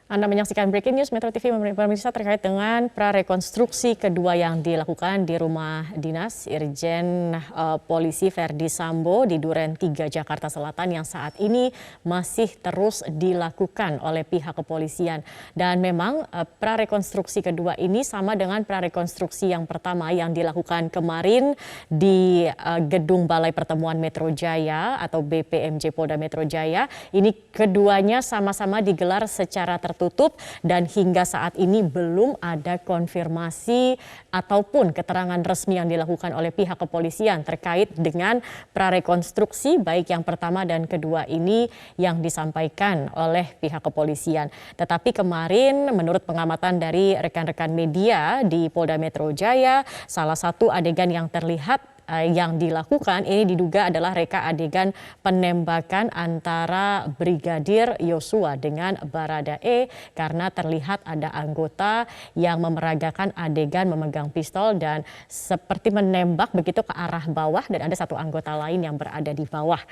Anda menyaksikan Breaking News Metro TV, pemirsa, terkait dengan prarekonstruksi kedua yang dilakukan di rumah dinas Irjen Polisi Verdi Sambo di Duren 3 Jakarta Selatan yang saat ini masih terus dilakukan oleh pihak kepolisian. Dan memang prarekonstruksi kedua ini sama dengan prarekonstruksi yang pertama yang dilakukan kemarin di Gedung Balai Pertemuan Metro Jaya atau BPMJ Polda Metro Jaya. Ini keduanya sama-sama digelar secara tertutup dan hingga saat ini belum ada konfirmasi ataupun keterangan resmi yang dilakukan oleh pihak kepolisian terkait dengan prarekonstruksi baik yang pertama dan kedua ini yang disampaikan oleh pihak kepolisian. Tetapi kemarin menurut pengamatan dari rekan-rekan media di Polda Metro Jaya, salah satu adegan yang terlihat yang dilakukan ini diduga adalah reka adegan penembakan antara Brigadir Yosua dengan Baradae, karena terlihat ada anggota yang memeragakan adegan memegang pistol dan seperti menembak begitu ke arah bawah, dan ada satu anggota lain yang berada di bawah.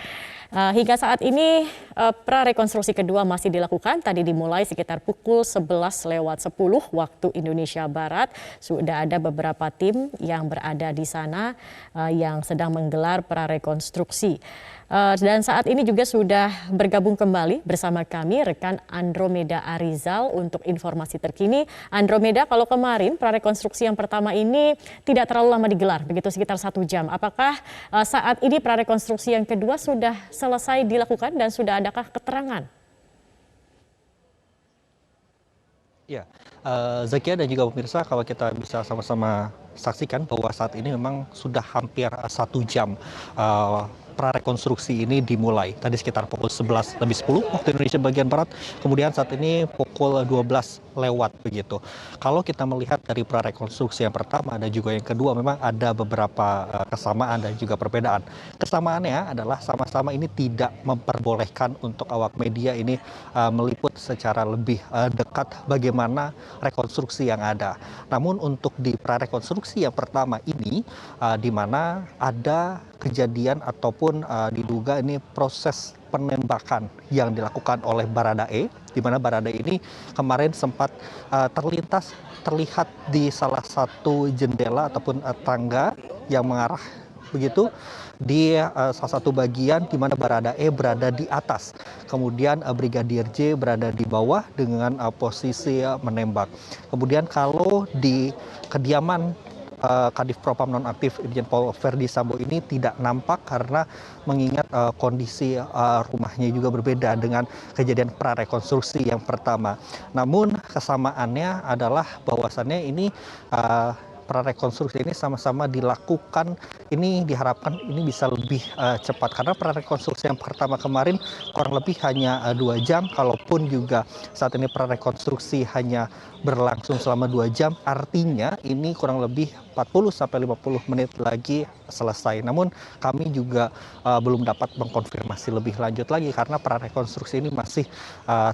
Hingga saat ini prarekonstruksi kedua masih dilakukan. Tadi dimulai sekitar pukul 11:10 waktu Indonesia Barat. Sudah ada beberapa tim yang berada di sana yang sedang menggelar prarekonstruksi. Dan saat ini juga sudah bergabung kembali bersama kami rekan Andromeda Arizal untuk informasi terkini. Andromeda, kalau kemarin prarekonstruksi yang pertama ini tidak terlalu lama digelar, begitu sekitar 1 jam. Apakah saat ini prarekonstruksi yang kedua sudah selesai dilakukan dan sudah adakah keterangan? Ya, Zakia dan juga pemirsa, kalau kita bisa sama-sama saksikan bahwa saat ini memang sudah hampir 1 jam prarekonstruksi ini dimulai. Tadi sekitar pukul 11:10 waktu Indonesia bagian Barat, kemudian saat ini pukul 12 lewat begitu. Kalau kita melihat dari prarekonstruksi yang pertama dan juga yang kedua, memang ada beberapa kesamaan dan juga perbedaan. Kesamaannya adalah sama-sama ini tidak memperbolehkan untuk awak media ini meliput secara lebih dekat bagaimana rekonstruksi yang ada. Namun untuk di prarekonstruksi yang pertama ini, di mana ada kejadian ataupun diduga ini proses penembakan yang dilakukan oleh Baradae, di mana Baradae ini kemarin sempat terlihat di salah satu jendela ataupun tangga yang mengarah begitu di salah satu bagian di mana Baradae berada di atas, kemudian Brigadir J berada di bawah dengan posisi menembak. Kemudian kalau di kediaman Kadif Propam nonaktif Irjen Pol Verdi Sambo ini tidak nampak karena mengingat kondisi rumahnya juga berbeda dengan kejadian prarekonstruksi yang pertama. Namun kesamaannya adalah bahwasannya ini prarekonstruksi ini sama-sama dilakukan, ini diharapkan ini bisa lebih cepat, karena prarekonstruksi yang pertama kemarin kurang lebih hanya 2 jam, kalaupun juga saat ini prarekonstruksi hanya berlangsung selama 2 jam, artinya ini kurang lebih 40-50 menit lagi selesai. Namun kami juga belum dapat mengkonfirmasi lebih lanjut lagi karena prarekonstruksi ini masih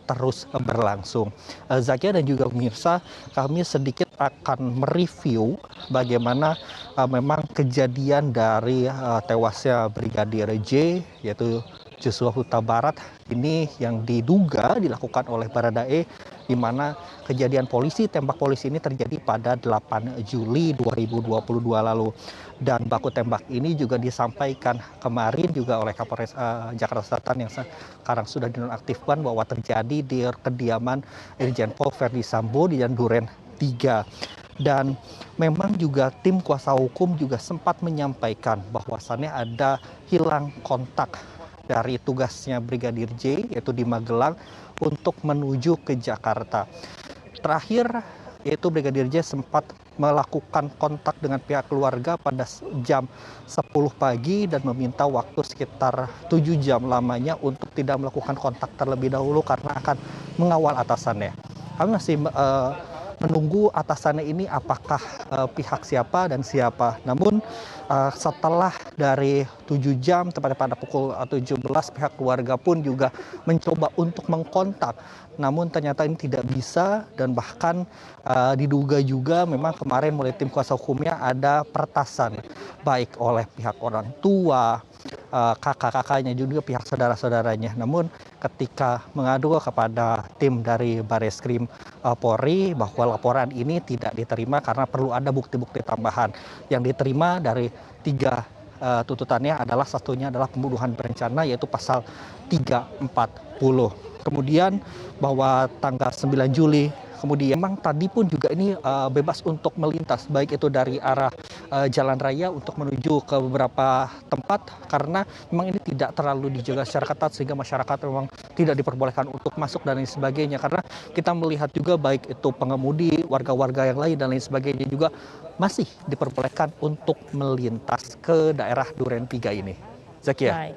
terus berlangsung. Zakia dan juga pemirsa, kami sedikit akan mereview bagaimana memang kejadian dari tewasnya Brigadir J, yaitu Joshua Huta Barat, ini yang diduga dilakukan oleh Baradae, di mana kejadian tembak polisi ini terjadi pada 8 Juli 2022 lalu. Dan baku tembak ini juga disampaikan kemarin juga oleh Kapolres Jakarta Selatan yang sekarang sudah dinonaktifkan, bahwa terjadi di kediaman Irjen Pol Verdi Sambo di Jalan Duren 3. Dan memang juga tim kuasa hukum juga sempat menyampaikan bahwasannya ada hilang kontak dari tugasnya Brigadir J, yaitu di Magelang, untuk menuju ke Jakarta. Terakhir, yaitu Brigadir J sempat melakukan kontak dengan pihak keluarga pada jam 10 pagi dan meminta waktu sekitar 7 jam lamanya untuk tidak melakukan kontak terlebih dahulu karena akan mengawal atasannya. Kami masih menunggu atasannya ini apakah pihak siapa dan siapa. Namun setelah dari 7 jam, tepatnya pada pukul 17, pihak keluarga pun juga mencoba untuk mengkontak. Namun ternyata ini tidak bisa, dan bahkan diduga juga memang kemarin oleh tim kuasa hukumnya ada peretasan baik oleh pihak orang tua, kakak-kakaknya, juga pihak saudara-saudaranya. Namun ketika mengadu kepada tim dari Bareskrim Polri bahwa laporan ini tidak diterima karena perlu ada bukti-bukti tambahan. Yang diterima dari 3 tuntutannya adalah satunya adalah pembunuhan berencana, yaitu pasal 340. Kemudian bahwa tanggal 9 Juli kemudian memang tadi pun juga ini bebas untuk melintas, baik itu dari arah jalan raya untuk menuju ke beberapa tempat, karena memang ini tidak terlalu dijaga secara ketat sehingga masyarakat memang tidak diperbolehkan untuk masuk dan lain sebagainya. Karena kita melihat juga baik itu pengemudi, warga-warga yang lain dan lain sebagainya juga masih diperbolehkan untuk melintas ke daerah Duren 3 ini. Zakia.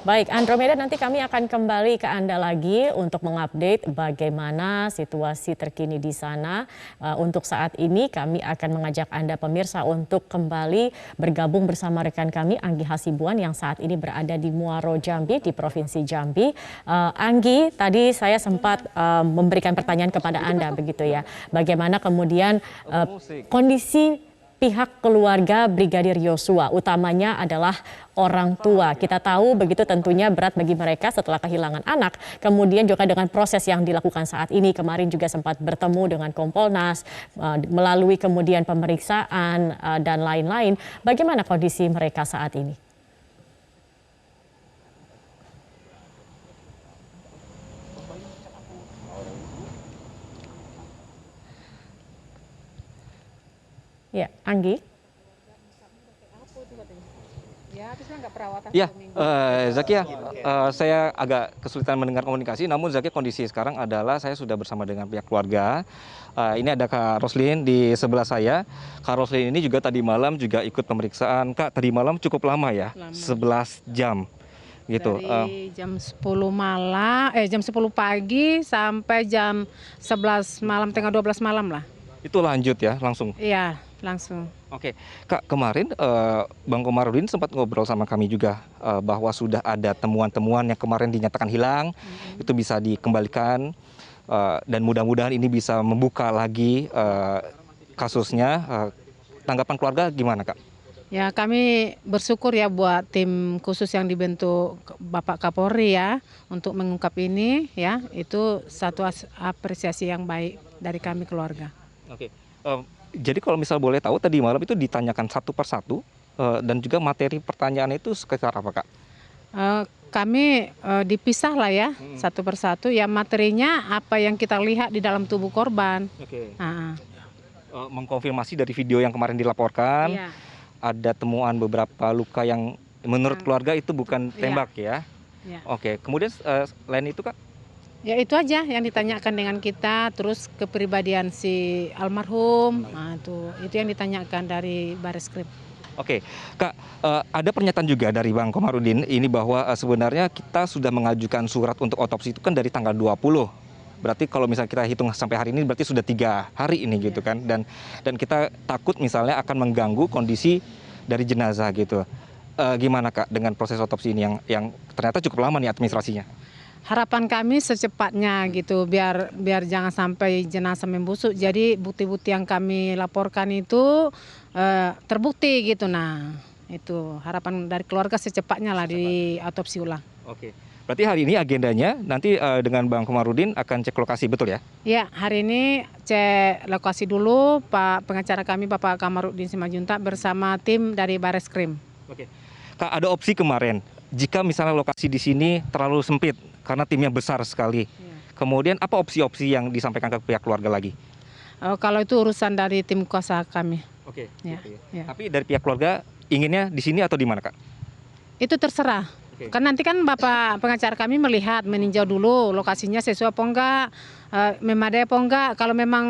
Baik, Andromeda, nanti kami akan kembali ke Anda lagi untuk mengupdate bagaimana situasi terkini di sana. Untuk saat ini kami akan mengajak Anda pemirsa untuk kembali bergabung bersama rekan kami Anggi Hasibuan yang saat ini berada di Muaro Jambi di Provinsi Jambi. Anggi, tadi saya sempat memberikan pertanyaan kepada Anda begitu ya. Bagaimana kemudian kondisi pihak keluarga Brigadir Yosua, utamanya adalah orang tua. Kita tahu begitu tentunya berat bagi mereka setelah kehilangan anak. Kemudian juga dengan proses yang dilakukan saat ini, kemarin juga sempat bertemu dengan Kompolnas, melalui kemudian pemeriksaan dan lain-lain. Bagaimana kondisi mereka saat ini? Ya, Anggi. Ya, Zakia, saya agak kesulitan mendengar komunikasi, namun Zakia kondisi sekarang adalah saya sudah bersama dengan pihak keluarga. Ini ada Kak Roslin di sebelah saya. Kak Roslin ini juga tadi malam juga ikut pemeriksaan. Kak, tadi malam cukup lama ya, 11 jam. Gitu. Dari jam 10 malam, jam 10 pagi sampai jam 11 malam, tengah 12 malam lah. Itu lanjut ya, langsung? Iya, langsung. Oke, Kak, kemarin Bang Komarudin sempat ngobrol sama kami juga bahwa sudah ada temuan-temuan yang kemarin dinyatakan hilang, itu bisa dikembalikan, dan mudah-mudahan ini bisa membuka lagi kasusnya. Tanggapan keluarga gimana, Kak? Ya, kami bersyukur ya buat tim khusus yang dibentuk Bapak Kapolri ya untuk mengungkap ini ya, itu satu apresiasi yang baik dari kami keluarga. Oke, jadi kalau misal boleh tahu tadi malam itu ditanyakan satu persatu dan juga materi pertanyaannya itu sekitar apa, Kak? Kami dipisah lah ya satu persatu ya, materinya apa yang kita lihat di dalam tubuh korban. Oke. Mengkonfirmasi dari video yang kemarin dilaporkan, Iya. ada temuan beberapa luka yang menurut keluarga itu bukan tembak ya. Iya. Oke, kemudian selain itu, Kak? Ya itu aja yang ditanyakan dengan kita, terus kepribadian si almarhum, nah, itu yang ditanyakan dari Bareskrim. Oke, Kak, ada pernyataan juga dari Bang Komarudin ini bahwa sebenarnya kita sudah mengajukan surat untuk otopsi itu kan dari tanggal 20. Berarti kalau misalnya kita hitung sampai hari ini berarti sudah 3 hari ini gitu kan, dan kita takut misalnya akan mengganggu kondisi dari jenazah gitu. Gimana, Kak, dengan proses otopsi ini yang ternyata cukup lama nih administrasinya? Harapan kami secepatnya gitu, biar jangan sampai jenazah membusuk. Jadi bukti-bukti yang kami laporkan itu terbukti gitu. Nah, itu harapan dari keluarga secepatnya lah di autopsi ulang. Oke. Berarti hari ini agendanya nanti dengan Bang Komarudin akan cek lokasi, betul ya? Ya, hari ini cek lokasi dulu Pak pengacara kami Bapak Kamarudin Simajuntak bersama tim dari Bareskrim. Oke. Kak, ada opsi kemarin, jika misalnya lokasi di sini terlalu sempit karena timnya besar sekali. Kemudian apa opsi-opsi yang disampaikan ke pihak keluarga lagi? Kalau itu urusan dari tim kuasa kami. Oke. Ya, Gitu ya. ya. Tapi dari pihak keluarga inginnya di sini atau di mana, Kak? Itu terserah. Oke. Kan nanti kan Bapak pengacara kami melihat, meninjau dulu lokasinya sesuai apa enggak, memadai apa enggak. Kalau memang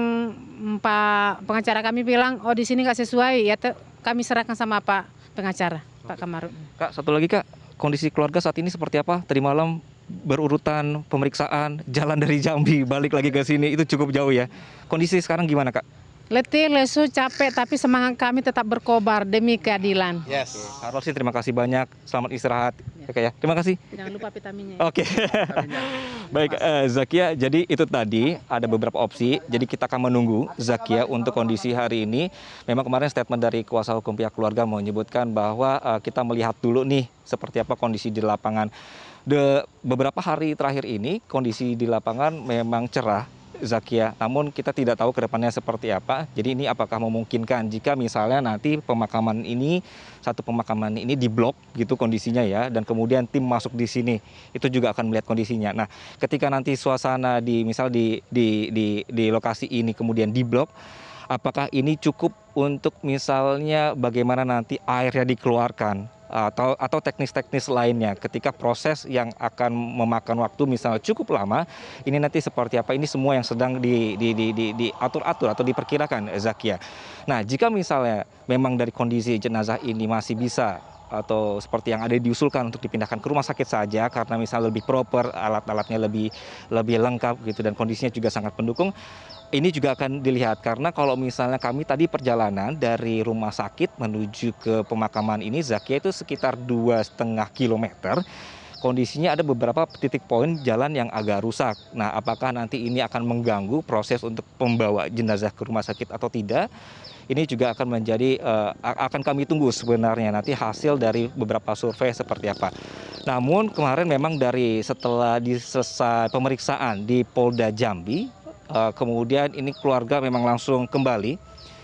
Pak pengacara kami bilang, oh di sini nggak sesuai, ya kami serahkan sama Pak pengacara, Pak Kamarudin. Kak, satu lagi Kak, kondisi keluarga saat ini seperti apa? Tadi malam berurutan pemeriksaan, jalan dari Jambi balik lagi ke sini itu cukup jauh ya. Kondisi sekarang gimana Kak? Letih, lesu, capek, tapi semangat kami tetap berkobar demi keadilan. Yes. Kak Rosin, terima kasih banyak. Selamat istirahat. Oke ya, terima kasih. Jangan lupa vitaminnya. Oke. Baik, Zakia, jadi itu tadi ada beberapa opsi. Jadi kita akan menunggu Zakia untuk kondisi hari ini. Memang kemarin statement dari kuasa hukum pihak keluarga menyebutkan bahwa kita melihat dulu nih seperti apa kondisi di lapangan. Beberapa hari terakhir ini kondisi di lapangan memang cerah, Zakia. Namun kita tidak tahu ke depannya seperti apa. Jadi ini apakah memungkinkan jika misalnya nanti satu pemakaman ini diblok gitu kondisinya ya, dan kemudian tim masuk di sini, itu juga akan melihat kondisinya. Nah, ketika nanti suasana di lokasi ini kemudian diblok, apakah ini cukup untuk misalnya bagaimana nanti airnya dikeluarkan? Atau teknis-teknis lainnya ketika proses yang akan memakan waktu misalnya cukup lama, ini nanti seperti apa, ini semua yang sedang diatur-atur atau diperkirakan, Zakia. Nah, jika misalnya memang dari kondisi jenazah ini masih bisa atau seperti yang ada diusulkan untuk dipindahkan ke rumah sakit saja karena misalnya lebih proper, alat-alatnya lebih lengkap gitu dan kondisinya juga sangat mendukung, ini juga akan dilihat karena kalau misalnya kami tadi perjalanan dari rumah sakit menuju ke pemakaman ini, Zakia, itu sekitar 2,5 kilometer. Kondisinya ada beberapa titik poin jalan yang agak rusak. Nah, apakah nanti ini akan mengganggu proses untuk membawa jenazah ke rumah sakit atau tidak? Ini juga akan menjadi akan kami tunggu sebenarnya nanti hasil dari beberapa survei seperti apa. Namun kemarin memang setelah selesai pemeriksaan di Polda Jambi, kemudian ini keluarga memang langsung kembali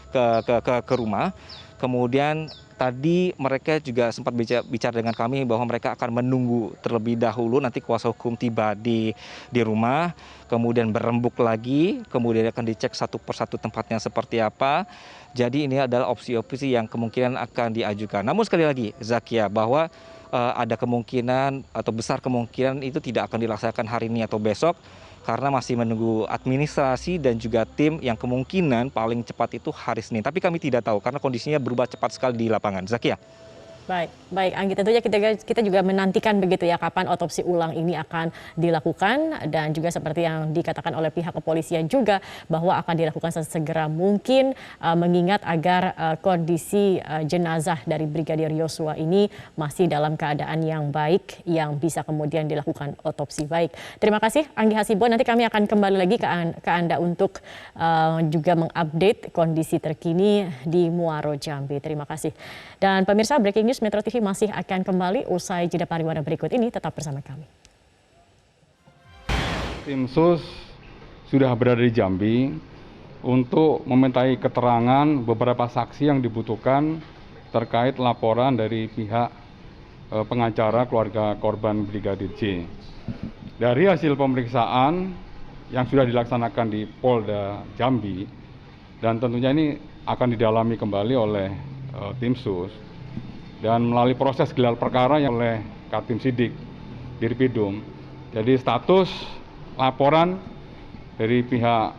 ke rumah. Kemudian tadi mereka juga sempat bicara dengan kami bahwa mereka akan menunggu terlebih dahulu nanti kuasa hukum tiba di rumah, kemudian berembuk lagi, kemudian akan dicek satu persatu tempatnya seperti apa. Jadi ini adalah opsi-opsi yang kemungkinan akan diajukan. Namun sekali lagi, Zakia, bahwa ada kemungkinan atau besar kemungkinan itu tidak akan dilaksanakan hari ini atau besok, karena masih menunggu administrasi dan juga tim yang kemungkinan paling cepat itu hari Senin. Tapi kami tidak tahu karena kondisinya berubah cepat sekali di lapangan. Zakia. Baik Anggi, tentunya kita juga menantikan begitu ya kapan otopsi ulang ini akan dilakukan, dan juga seperti yang dikatakan oleh pihak kepolisian juga bahwa akan dilakukan sesegera mungkin, mengingat agar kondisi jenazah dari Brigadir Yosua ini masih dalam keadaan yang baik yang bisa kemudian dilakukan otopsi. Baik, terima kasih Anggi Hasibuan. Nanti kami akan kembali lagi ke Anda untuk juga mengupdate kondisi terkini di Muaro Jambi. Terima kasih. Dan pemirsa, Breaking News Metro TV masih akan kembali usai jeda pariwara berikut ini. Tetap bersama kami. Tim SUS sudah berada di Jambi untuk memintai keterangan beberapa saksi yang dibutuhkan terkait laporan dari pihak pengacara keluarga korban Brigadir J. Dari hasil pemeriksaan yang sudah dilaksanakan di Polda Jambi, dan tentunya ini akan didalami kembali oleh tim SUS, dan melalui proses gelar perkara yang oleh Katim Sidik Dirpidum. Jadi status laporan dari pihak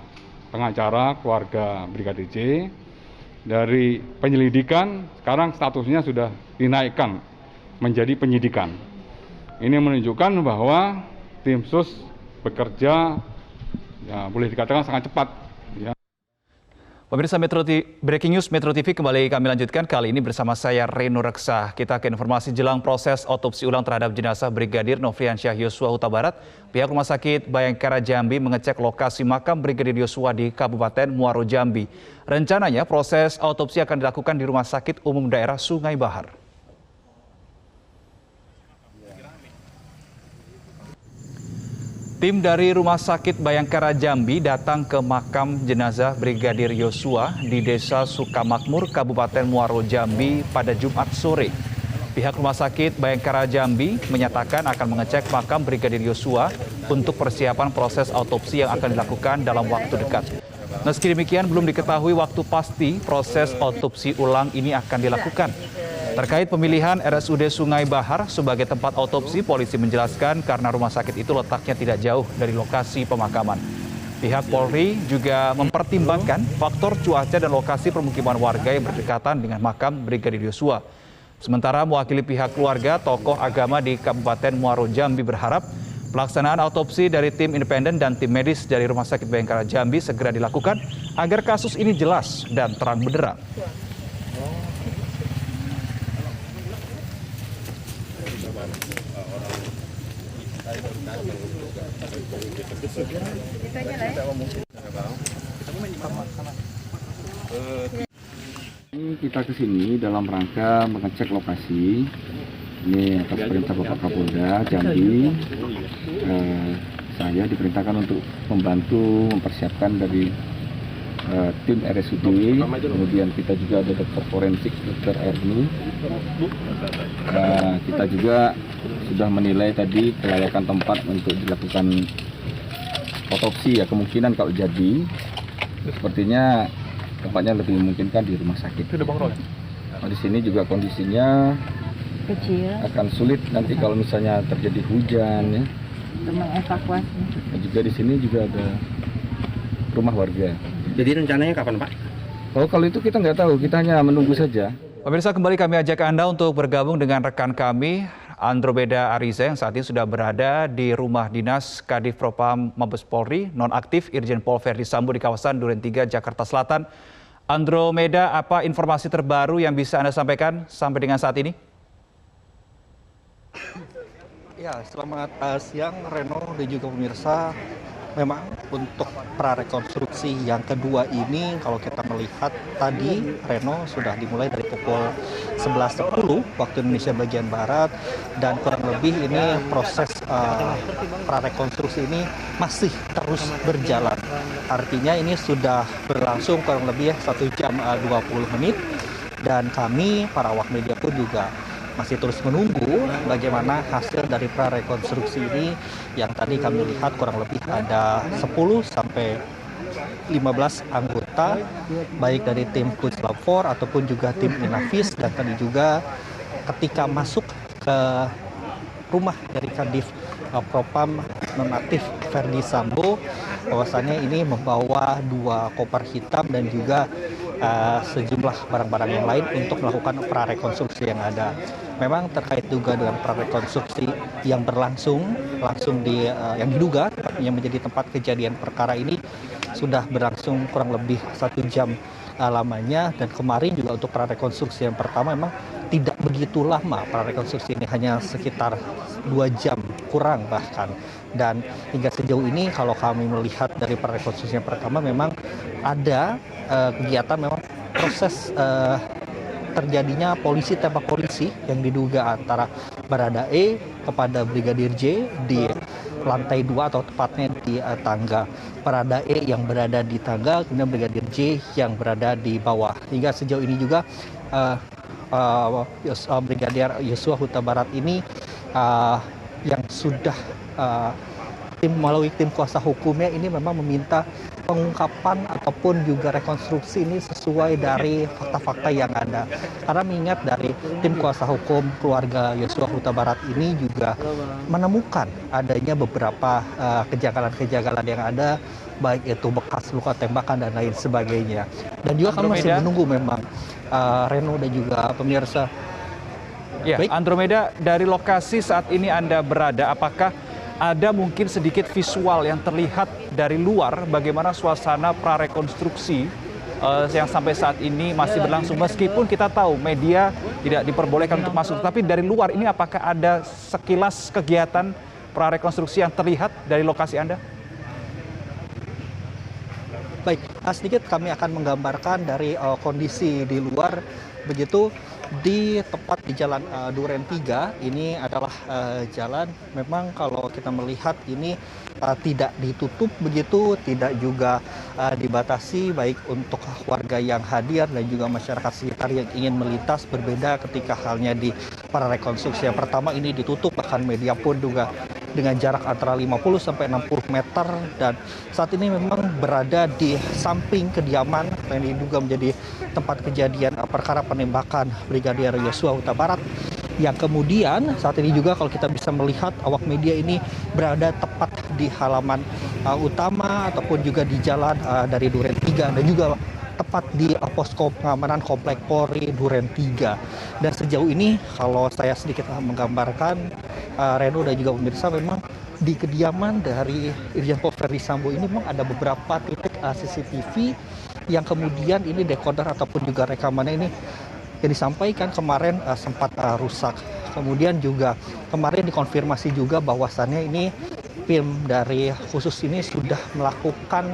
pengacara keluarga Brigadir J dari penyelidikan sekarang statusnya sudah dinaikkan menjadi penyidikan. Ini menunjukkan bahwa tim SUS bekerja, ya boleh dikatakan sangat cepat. Pemirsa Breaking News Metro TV kembali kami lanjutkan, kali ini bersama saya Reno Reksa. Kita ke informasi jelang proses otopsi ulang terhadap jenazah Brigadir Nofriansyah Yosua Huta Barat. Pihak Rumah Sakit Bayangkara Jambi mengecek lokasi makam Brigadir Yosua di Kabupaten Muaro Jambi. Rencananya proses otopsi akan dilakukan di Rumah Sakit Umum Daerah Sungai Bahar. Tim dari Rumah Sakit Bayangkara Jambi datang ke makam jenazah Brigadir Yosua di Desa Sukamakmur, Kabupaten Muaro Jambi pada Jumat sore. Pihak Rumah Sakit Bayangkara Jambi menyatakan akan mengecek makam Brigadir Yosua untuk persiapan proses autopsi yang akan dilakukan dalam waktu dekat. Meski demikian, belum diketahui waktu pasti proses autopsi ulang ini akan dilakukan. Terkait pemilihan RSUD Sungai Bahar sebagai tempat autopsi, polisi menjelaskan karena rumah sakit itu letaknya tidak jauh dari lokasi pemakaman. Pihak Polri juga mempertimbangkan faktor cuaca dan lokasi permukiman warga yang berdekatan dengan makam Brigadir Yosua. Sementara mewakili pihak keluarga, tokoh agama di Kabupaten Muaro Jambi berharap pelaksanaan autopsi dari tim independen dan tim medis dari Rumah Sakit Bayangkara Jambi segera dilakukan agar kasus ini jelas dan terang benderang. Kita ke sini dalam rangka mengecek lokasi. Ini atas perintah Bapak Kapolda Jambi. Saya diperintahkan untuk membantu mempersiapkan dari tim RSUD, kemudian kita juga ada dokter forensik, dokter Erni. Kita juga sudah menilai tadi kelayakan tempat untuk dilakukan otopsi, ya kemungkinan kalau jadi sepertinya tempatnya lebih memungkinkan di rumah sakit. Di sini juga kondisinya kecil, akan sulit nanti kalau misalnya terjadi hujan ya. Mengevakuasi. Dan juga di sini juga ada rumah warga. Jadi rencananya kapan, Pak? Oh, kalau itu kita nggak tahu, kita hanya menunggu saja. Pemirsa, kembali kami ajak Anda untuk bergabung dengan rekan kami, Andromeda Ariza, yang saat ini sudah berada di rumah dinas Kadif Propam Mabes Polri, nonaktif Irjen Pol Verdi Sambo di kawasan Duren 3, Jakarta Selatan. Andromeda, apa informasi terbaru yang bisa Anda sampaikan sampai dengan saat ini? Ya, selamat siang Reno dan juga pemirsa. Memang untuk prarekonstruksi yang kedua ini kalau kita melihat tadi Reno sudah dimulai dari pukul 11.10 waktu Indonesia bagian Barat, dan kurang lebih ini proses prarekonstruksi ini masih terus berjalan. Artinya ini sudah berlangsung kurang lebih 1 jam 20 menit, dan kami para awak media pun juga masih terus menunggu bagaimana hasil dari prarekonstruksi ini yang tadi kami lihat kurang lebih ada 10 sampai 15 anggota baik dari tim Puslap 4 ataupun juga tim Inavis, dan tadi juga ketika masuk ke rumah dari Kadif Propam nonaktif Verdi Sambo, bahwasannya ini membawa 2 koper hitam dan juga sejumlah barang-barang yang lain untuk melakukan prarekonstruksi yang ada. Memang terkait juga dengan prarekonstruksi yang berlangsung di yang diduga yang menjadi tempat kejadian perkara ini sudah berlangsung kurang lebih 1 jam lamanya, dan kemarin juga untuk prarekonstruksi yang pertama memang tidak begitu lama. Prarekonstruksi ini hanya sekitar 2 jam kurang bahkan, dan hingga sejauh ini kalau kami melihat dari prarekonstruksi yang pertama memang ada kegiatan, memang proses terjadinya polisi tembak polisi yang diduga antara Baradae kepada Brigadir J di lantai 2 atau tepatnya di tangga. Baradae yang berada di tangga, kemudian Brigadir J yang berada di bawah. Hingga sejauh ini juga Brigadir Yosua Huta Barat ini yang sudah melalui tim kuasa hukumnya ini memang meminta pengungkapan ataupun juga rekonstruksi ini sesuai dari fakta-fakta yang ada. Karena mengingat dari tim kuasa hukum keluarga Yosua Huta Barat ini juga menemukan adanya beberapa kejanggalan-kejanggalan yang ada, baik itu bekas luka tembakan dan lain sebagainya. Dan juga kami masih menunggu memang Reno dan juga pemirsa. Ya, baik. Andromeda, dari lokasi saat ini Anda berada, apakah ada mungkin sedikit visual yang terlihat dari luar bagaimana suasana prarekonstruksi yang sampai saat ini masih berlangsung meskipun kita tahu media tidak diperbolehkan untuk masuk. Tapi dari luar ini apakah ada sekilas kegiatan prarekonstruksi yang terlihat dari lokasi Anda? Baik, sedikit kami akan menggambarkan dari kondisi di luar. Begitu di tepat di Jalan Duren 3 ini adalah jalan memang kalau kita melihat ini tidak ditutup begitu, tidak juga dibatasi baik untuk warga yang hadir dan juga masyarakat sekitar yang ingin melintas. Berbeda ketika halnya di prarekonstruksi yang pertama ini ditutup, bahkan media pun juga dengan jarak antara 50 sampai 60 meter, dan saat ini memang berada di samping kediaman yang diduga menjadi tempat kejadian perkara penembakan Brigadir Yosua Huta Barat, yang kemudian saat ini juga kalau kita bisa melihat awak media ini berada tepat di halaman utama ataupun juga di jalan dari Duren 3 dan juga tepat di posko pengamanan Komplek Polri Duren 3. Dan sejauh ini kalau saya sedikit menggambarkan Reno dan juga pemirsa, memang di kediaman dari Irjen Pol Verdi Sambo ini memang ada beberapa titik CCTV yang kemudian ini dekoder ataupun juga rekamannya ini yang disampaikan kemarin sempat rusak. Kemudian juga kemarin dikonfirmasi juga bahwasannya ini tim dari khusus ini sudah melakukan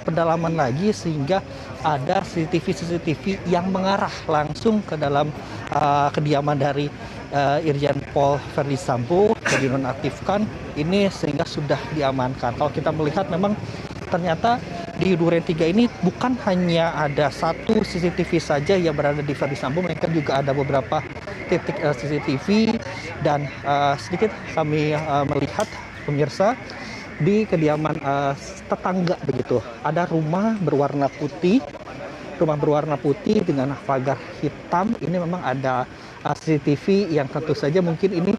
pendalaman lagi sehingga ada CCTV yang mengarah langsung ke dalam kediaman dari Irjen Pol Verdi Sambo yang dinonaktifkan ini sehingga sudah diamankan. Kalau kita melihat memang ternyata di Duren 3 ini bukan hanya ada satu CCTV saja yang berada di Verdi Sambo, melainkan juga ada beberapa titik CCTV dan sedikit kami melihat pemirsa di kediaman tetangga begitu. Ada rumah berwarna putih dengan pagar hitam. Ini memang ada CCTV yang tentu saja mungkin ini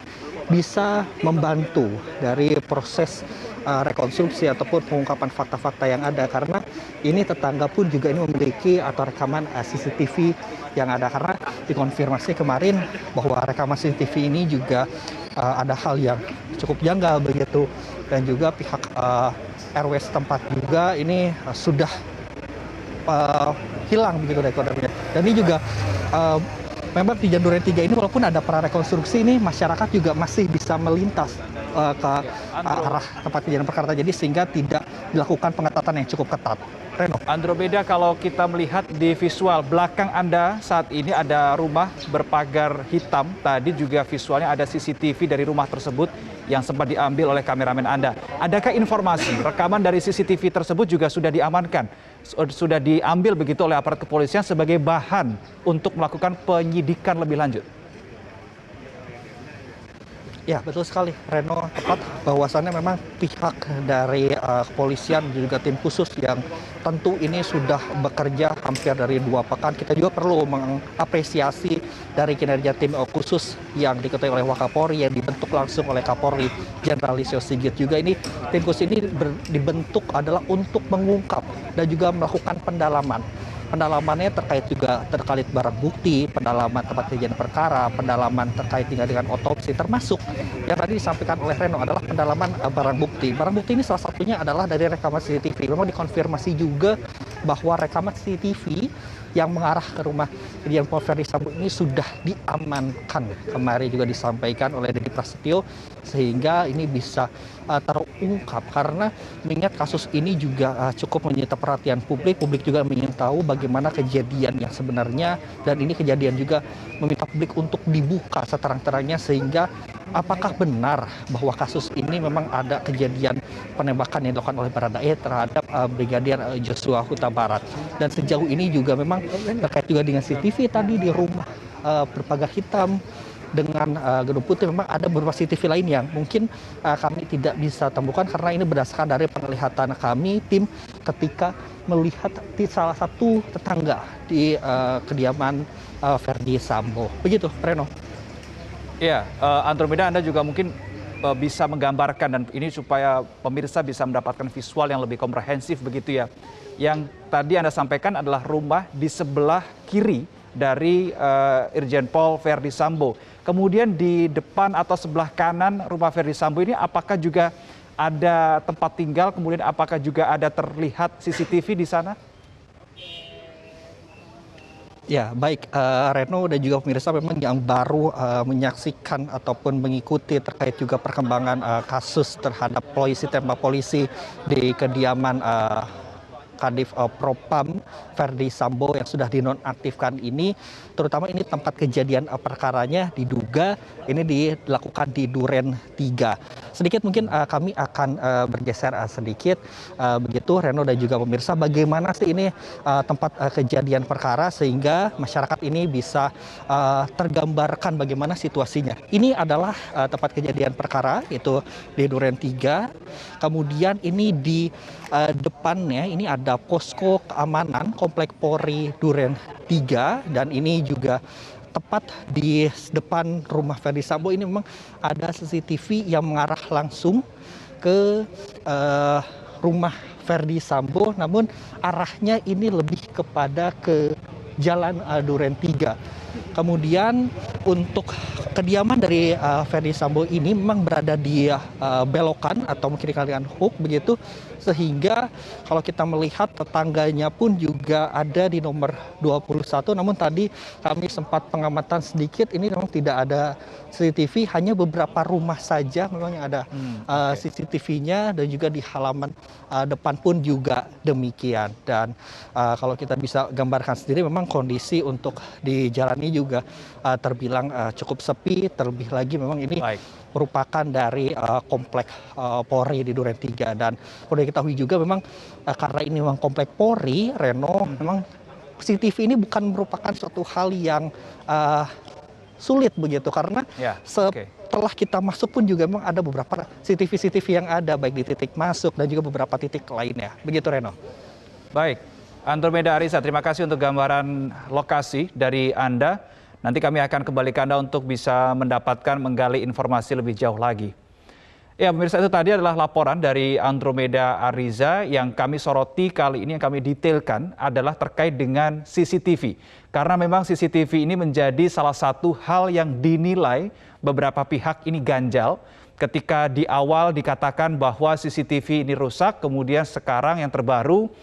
bisa membantu dari proses rekonstruksi ataupun pengungkapan fakta-fakta yang ada, karena ini tetangga pun juga ini memiliki atau rekaman CCTV yang ada, karena dikonfirmasi kemarin bahwa rekaman CCTV ini juga ada hal yang cukup janggal begitu, dan juga pihak RW setempat juga ini sudah hilang begitu dekodernya. Dan ini juga memang di Duren 3 ini walaupun ada prarekonstruksi ini masyarakat juga masih bisa melintas ke arah tempat kejadian perkara jadi sehingga tidak dilakukan pengetatan yang cukup ketat. Reno. Andromeda, kalau kita melihat di visual belakang Anda saat ini ada rumah berpagar hitam. Tadi juga visualnya ada CCTV dari rumah tersebut yang sempat diambil oleh kameramen Anda. Adakah informasi rekaman dari CCTV tersebut juga sudah diamankan? Sudah diambil begitu oleh aparat kepolisian sebagai bahan untuk melakukan penyidikan lebih lanjut? Ya, betul sekali Reno, tepat bahwasannya memang pihak dari kepolisian dan juga tim khusus yang tentu ini sudah bekerja hampir dari 2 pekan. Kita juga perlu mengapresiasi dari kinerja tim khusus yang diketuai oleh Wakapolri yang dibentuk langsung oleh Kapolri Jenderal Listio Sigit. Juga ini tim khusus ini dibentuk adalah untuk mengungkap dan juga melakukan pendalaman. Pendalamannya terkait barang bukti, pendalaman tempat kejadian perkara, pendalaman terkait dengan otopsi, termasuk yang tadi disampaikan oleh Reno adalah pendalaman barang bukti. Barang bukti ini salah satunya adalah dari rekaman CCTV. Memang dikonfirmasi juga bahwa rekaman CCTV yang mengarah ke rumah Irjen Pol Verdi Sambo ini sudah diamankan. Kemarin juga disampaikan oleh Dedi Prasetyo sehingga ini bisa terungkap, karena mengingat kasus ini juga cukup menyita perhatian publik. Publik juga ingin tahu bagaimana kejadian yang sebenarnya, dan ini kejadian juga meminta publik untuk dibuka seterang-terangnya sehingga apakah benar bahwa kasus ini memang ada kejadian penembakan yang dilakukan oleh Baradae terhadap Brigadir Yosua Huta Barat. Dan sejauh ini juga memang terkait juga dengan CCTV tadi di rumah berpagar hitam dengan gedung putih, memang ada beberapa CCTV lain yang mungkin kami tidak bisa temukan karena ini berdasarkan dari penglihatan kami tim ketika melihat di salah satu tetangga di kediaman Verdi Sambo. Begitu, Reno. Ya, Andromeda, Anda juga mungkin bisa menggambarkan dan ini supaya pemirsa bisa mendapatkan visual yang lebih komprehensif begitu ya. Yang tadi Anda sampaikan adalah rumah di sebelah kiri dari Irjen Pol Verdi Sambo. Kemudian di depan atau sebelah kanan rumah Verdi Sambo ini apakah juga ada tempat tinggal, kemudian apakah juga ada terlihat CCTV di sana? Ya, baik Reno dan juga pemirsa, memang yang baru menyaksikan ataupun mengikuti terkait juga perkembangan kasus terhadap polisi tembak polisi di kediaman Kadif Propam Verdi Sambo yang sudah dinonaktifkan ini, terutama ini tempat kejadian perkaranya diduga ini dilakukan di Duren 3. Sedikit mungkin kami akan bergeser sedikit begitu Reno dan juga pemirsa, bagaimana sih ini tempat kejadian perkara sehingga masyarakat ini bisa tergambarkan bagaimana situasinya. Ini adalah tempat kejadian perkara itu di Duren 3. Kemudian ini di depannya ini ada posko keamanan Komplek Polri Duren 3, dan ini juga tepat di depan rumah Verdi Sambo ini memang ada CCTV yang mengarah langsung ke rumah Verdi Sambo, namun arahnya ini lebih kepada ke Jalan Duren 3. Kemudian untuk kediaman dari Verdi Sambo ini memang berada di belokan atau mungkin dikalikan hook begitu, sehingga kalau kita melihat tetangganya pun juga ada di nomor 21. Namun tadi kami sempat pengamatan sedikit, ini memang tidak ada CCTV, hanya beberapa rumah saja memang yang ada CCTV-nya, dan juga di halaman depan pun juga demikian. Dan kalau kita bisa gambarkan sendiri, memang kondisi untuk di jalan ini juga terbilang cukup sepi. Terlebih lagi memang ini merupakan dari komplek Polri di Duren 3, dan perlu diketahui juga memang karena ini memang komplek Polri, Reno, memang CCTV ini bukan merupakan suatu hal yang sulit begitu, karena setelah kita masuk pun juga memang ada beberapa CCTV yang ada baik di titik masuk dan juga beberapa titik lainnya. Begitu Reno. Baik, Andromeda Arisa, terima kasih untuk gambaran lokasi dari Anda. Nanti kami akan kembali ke Anda untuk bisa mendapatkan menggali informasi lebih jauh lagi. Ya, pemirsa, itu tadi adalah laporan dari Andromeda Ariza. Yang kami soroti kali ini, yang kami detailkan adalah terkait dengan CCTV. Karena memang CCTV ini menjadi salah satu hal yang dinilai beberapa pihak ini ganjal. Ketika di awal dikatakan bahwa CCTV ini rusak, kemudian sekarang yang terbaru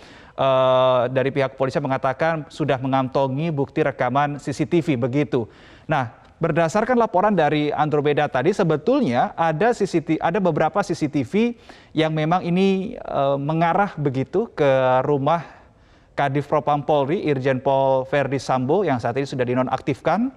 dari pihak kepolisian mengatakan sudah mengantongi bukti rekaman CCTV begitu. Nah, berdasarkan laporan dari Andromeda tadi, sebetulnya ada beberapa CCTV yang memang ini mengarah begitu ke rumah Kadif Propam Polri Irjen Pol Verdi Sambo yang saat ini sudah dinonaktifkan,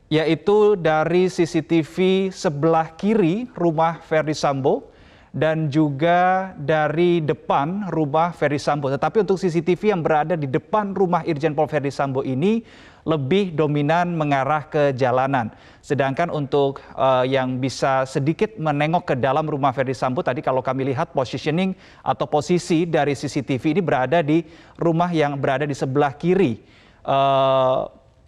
yaitu dari CCTV sebelah kiri rumah Verdi Sambo dan juga dari depan rumah Verdi Sambo. Tetapi untuk CCTV yang berada di depan rumah Irjen Pol Verdi Sambo ini lebih dominan mengarah ke jalanan. Sedangkan untuk yang bisa sedikit menengok ke dalam rumah Verdi Sambo, tadi kalau kami lihat positioning atau posisi dari CCTV ini berada di rumah yang berada di sebelah kiri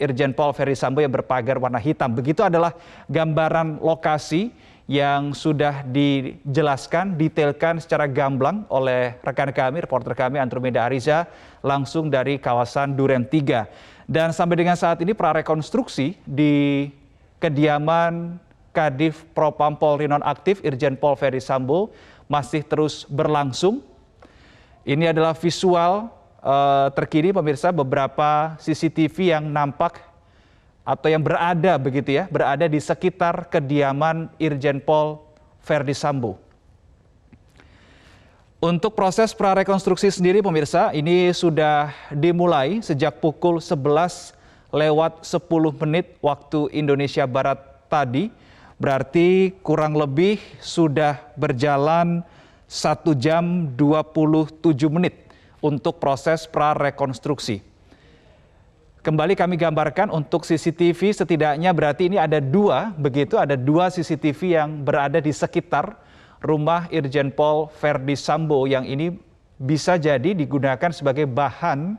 Irjen Pol Verdi Sambo yang berpagar warna hitam. Begitu adalah gambaran lokasi yang sudah dijelaskan, detailkan secara gamblang oleh rekan kami, reporter kami Andromeda Ariza, langsung dari kawasan Duren 3. Dan sampai dengan saat ini prarekonstruksi di kediaman Kadif Propam Polri nonaktif Irjen Pol Verdi Sambo masih terus berlangsung. Ini adalah visual terkini pemirsa, beberapa CCTV yang nampak atau yang berada begitu ya, berada di sekitar kediaman Irjen Pol Verdi Sambo. Untuk proses prarekonstruksi sendiri pemirsa, ini sudah dimulai sejak pukul 11:10 waktu Indonesia Barat tadi. Berarti kurang lebih sudah berjalan 1 jam 27 menit untuk proses prarekonstruksi. Kembali kami gambarkan untuk CCTV setidaknya berarti ini ada dua CCTV yang berada di sekitar rumah Irjen Pol Verdi Sambo yang ini bisa jadi digunakan sebagai bahan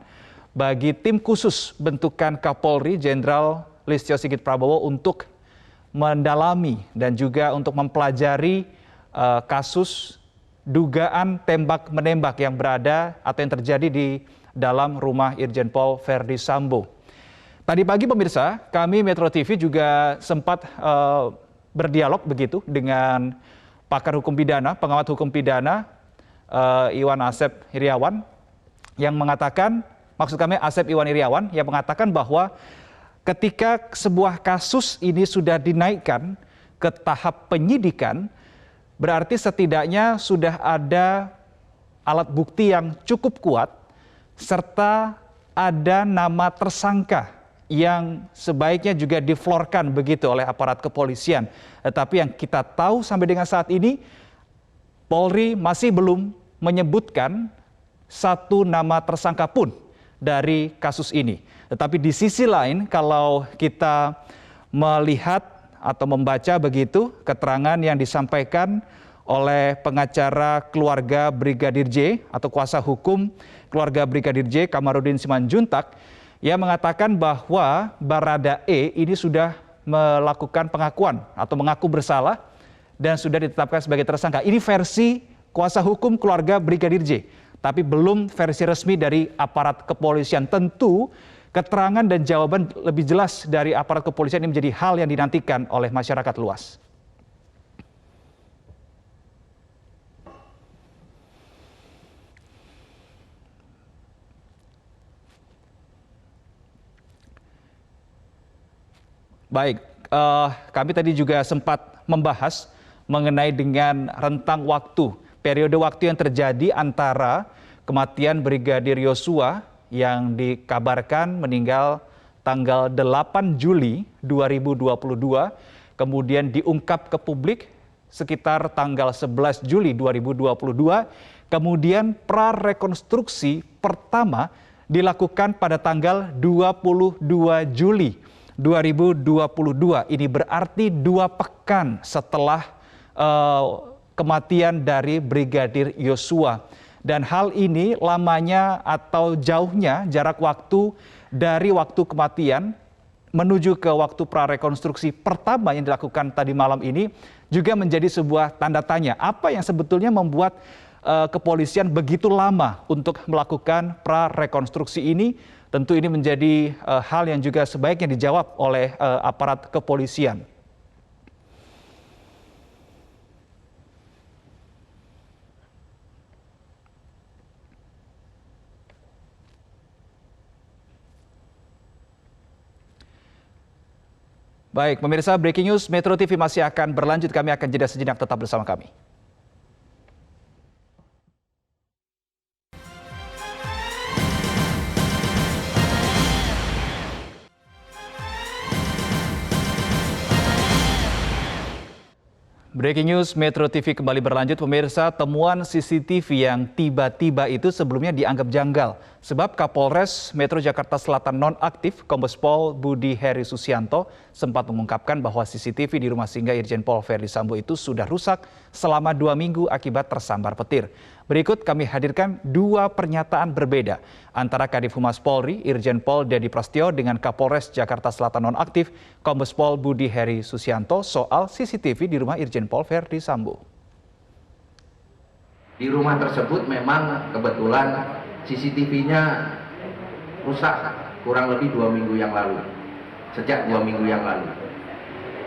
bagi tim khusus bentukan Kapolri Jenderal Listio Sigit Prabowo untuk mendalami dan juga untuk mempelajari kasus dugaan tembak-menembak yang berada atau yang terjadi di dalam rumah Irjen Pol Verdi Sambo. Tadi pagi pemirsa, kami Metro TV juga sempat berdialog begitu dengan pakar hukum pidana, pengamat hukum pidana Iwan Asep Hiriawan yang mengatakan maksud kami Asep Iwan Iriawan, yang mengatakan bahwa ketika sebuah kasus ini sudah dinaikkan ke tahap penyidikan, berarti setidaknya sudah ada alat bukti yang cukup kuat, serta ada nama tersangka yang sebaiknya juga diflorkan begitu oleh aparat kepolisian. Tetapi yang kita tahu sampai dengan saat ini, Polri masih belum menyebutkan satu nama tersangka pun dari kasus ini. Tetapi di sisi lain, kalau kita melihat atau membaca begitu keterangan yang disampaikan oleh pengacara keluarga Brigadir J atau kuasa hukum keluarga Brigadir J, Kamarudin Simanjuntak, ia mengatakan bahwa Baradae ini sudah melakukan pengakuan atau mengaku bersalah dan sudah ditetapkan sebagai tersangka. Ini versi kuasa hukum keluarga Brigadir J, tapi belum versi resmi dari aparat kepolisian. Tentu keterangan dan jawaban lebih jelas dari aparat kepolisian ini menjadi hal yang dinantikan oleh masyarakat luas. Baik, kami tadi juga sempat membahas mengenai dengan rentang waktu, periode waktu yang terjadi antara kematian Brigadir Yosua yang dikabarkan meninggal tanggal 8 Juli 2022, kemudian diungkap ke publik sekitar tanggal 11 Juli 2022, kemudian prarekonstruksi pertama dilakukan pada tanggal 22 Juli 2022. Ini berarti 2 pekan setelah kematian dari Brigadir Yosua. Dan hal ini lamanya atau jauhnya jarak waktu dari waktu kematian menuju ke waktu prarekonstruksi pertama yang dilakukan tadi malam ini juga menjadi sebuah tanda tanya. Apa yang sebetulnya membuat kepolisian begitu lama untuk melakukan prarekonstruksi ini? Tentu ini menjadi hal yang juga sebaiknya dijawab oleh aparat kepolisian. Baik, pemirsa, breaking news Metro TV masih akan berlanjut. Kami akan jeda sejenak, tetap bersama kami. Breaking news Metro TV kembali berlanjut, pemirsa. Temuan CCTV yang tiba-tiba itu sebelumnya dianggap janggal. Sebab Kapolres Metro Jakarta Selatan nonaktif, Kombes Pol Budi Heri Susianto, sempat mengungkapkan bahwa CCTV di rumah singgah Irjen Pol Verdi Sambo itu sudah rusak selama 2 minggu akibat tersambar petir. Berikut kami hadirkan 2 pernyataan berbeda antara Kadif Humas Polri, Irjen Pol Dedi Prasetyo dengan Kapolres Jakarta Selatan nonaktif, Kombes Pol Budi Heri Susianto soal CCTV di rumah Irjen Pol Verdi Sambo. Di rumah tersebut memang kebetulan CCTV-nya rusak kurang lebih 2 minggu yang lalu, sejak 2 minggu yang lalu,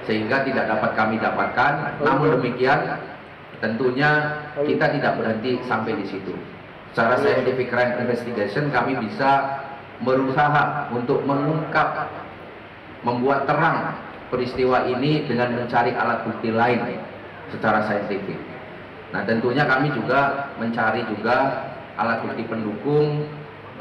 sehingga tidak dapat kami dapatkan. Namun demikian, tentunya kita tidak berhenti sampai di situ. Secara scientific crime investigation kami bisa berusaha untuk mengungkap, membuat terang peristiwa ini dengan mencari alat bukti lain secara saintifik. Nah, tentunya kami juga mencari juga alat bukti pendukung.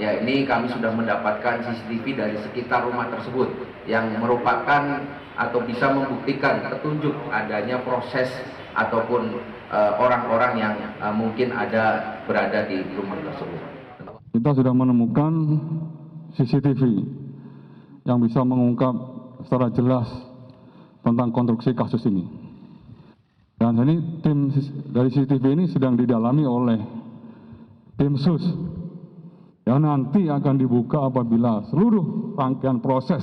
Ya, ini kami sudah mendapatkan CCTV dari sekitar rumah tersebut yang merupakan atau bisa membuktikan petunjuk adanya proses ataupun orang-orang yang mungkin berada di rumah tersebut. Kita sudah menemukan CCTV yang bisa mengungkap secara jelas tentang konstruksi kasus ini. Dan ini tim dari CCTV ini sedang didalami oleh tim sus yang nanti akan dibuka apabila seluruh rangkaian proses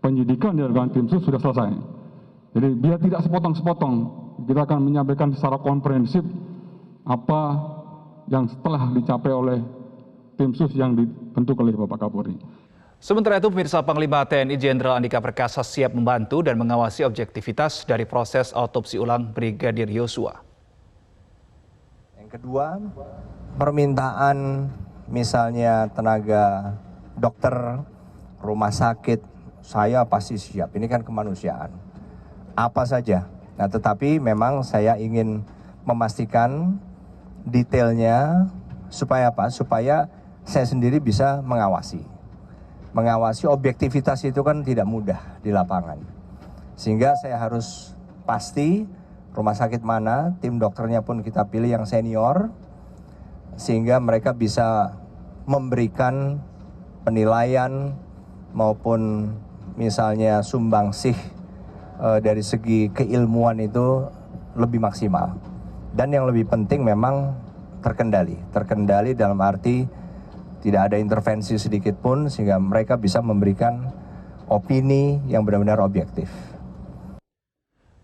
penyidikan dilakukan tim sus sudah selesai. Jadi biar tidak sepotong-sepotong, kita akan menyampaikan secara komprehensif apa yang telah dicapai oleh tim sus yang dibentuk oleh Bapak Kapolri. Sementara itu, pemirsa, Panglima TNI Jenderal Andika Perkasa siap membantu dan mengawasi objektivitas dari proses autopsi ulang Brigadir Yosua. Yang kedua, permintaan misalnya tenaga dokter, rumah sakit, saya pasti siap. Ini kan kemanusiaan. Apa saja. Nah, tetapi memang saya ingin memastikan detailnya supaya apa? Supaya saya sendiri bisa mengawasi. Mengawasi objektivitas itu kan tidak mudah di lapangan. Sehingga saya harus pasti rumah sakit mana, tim dokternya pun kita pilih yang senior, sehingga mereka bisa memberikan penilaian maupun misalnya sumbangsih dari segi keilmuan itu lebih maksimal. Dan yang lebih penting memang terkendali dalam arti tidak ada intervensi sedikit pun sehingga mereka bisa memberikan opini yang benar-benar objektif.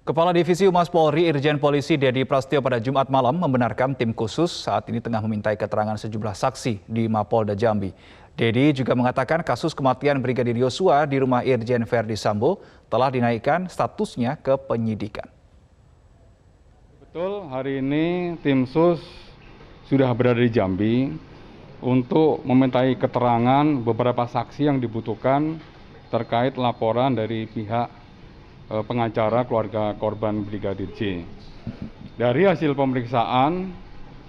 Kepala Divisi Humas Polri Irjen Polisi Dedi Prasetyo pada Jumat malam membenarkan tim khusus saat ini tengah memintai keterangan sejumlah saksi di Mapolda Jambi. Dedi juga mengatakan kasus kematian Brigadir Yosua di rumah Irjen Verdi Sambo telah dinaikkan statusnya ke penyidikan. Betul, hari ini tim sus sudah berada di Jambi untuk memintai keterangan beberapa saksi yang dibutuhkan terkait laporan dari pihak pengacara keluarga korban Brigadir J. Dari hasil pemeriksaan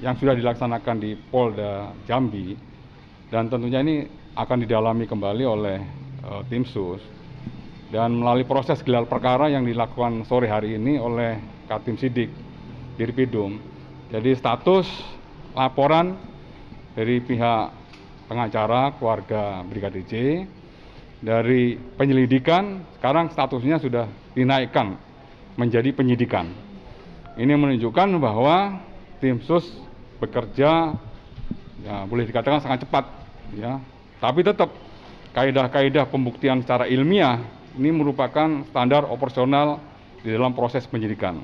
yang sudah dilaksanakan di Polda Jambi, dan tentunya ini akan didalami kembali oleh tim sus, dan melalui proses gelar perkara yang dilakukan sore hari ini oleh Katim Sidik Dirpidum. Jadi status laporan dari pihak pengacara keluarga Brigadir J dari penyelidikan sekarang statusnya sudah dinaikkan menjadi penyidikan. Ini menunjukkan bahwa tim sus bekerja ya boleh dikatakan sangat cepat ya. Tapi tetap kaidah-kaidah pembuktian secara ilmiah ini merupakan standar operasional di dalam proses penyidikan.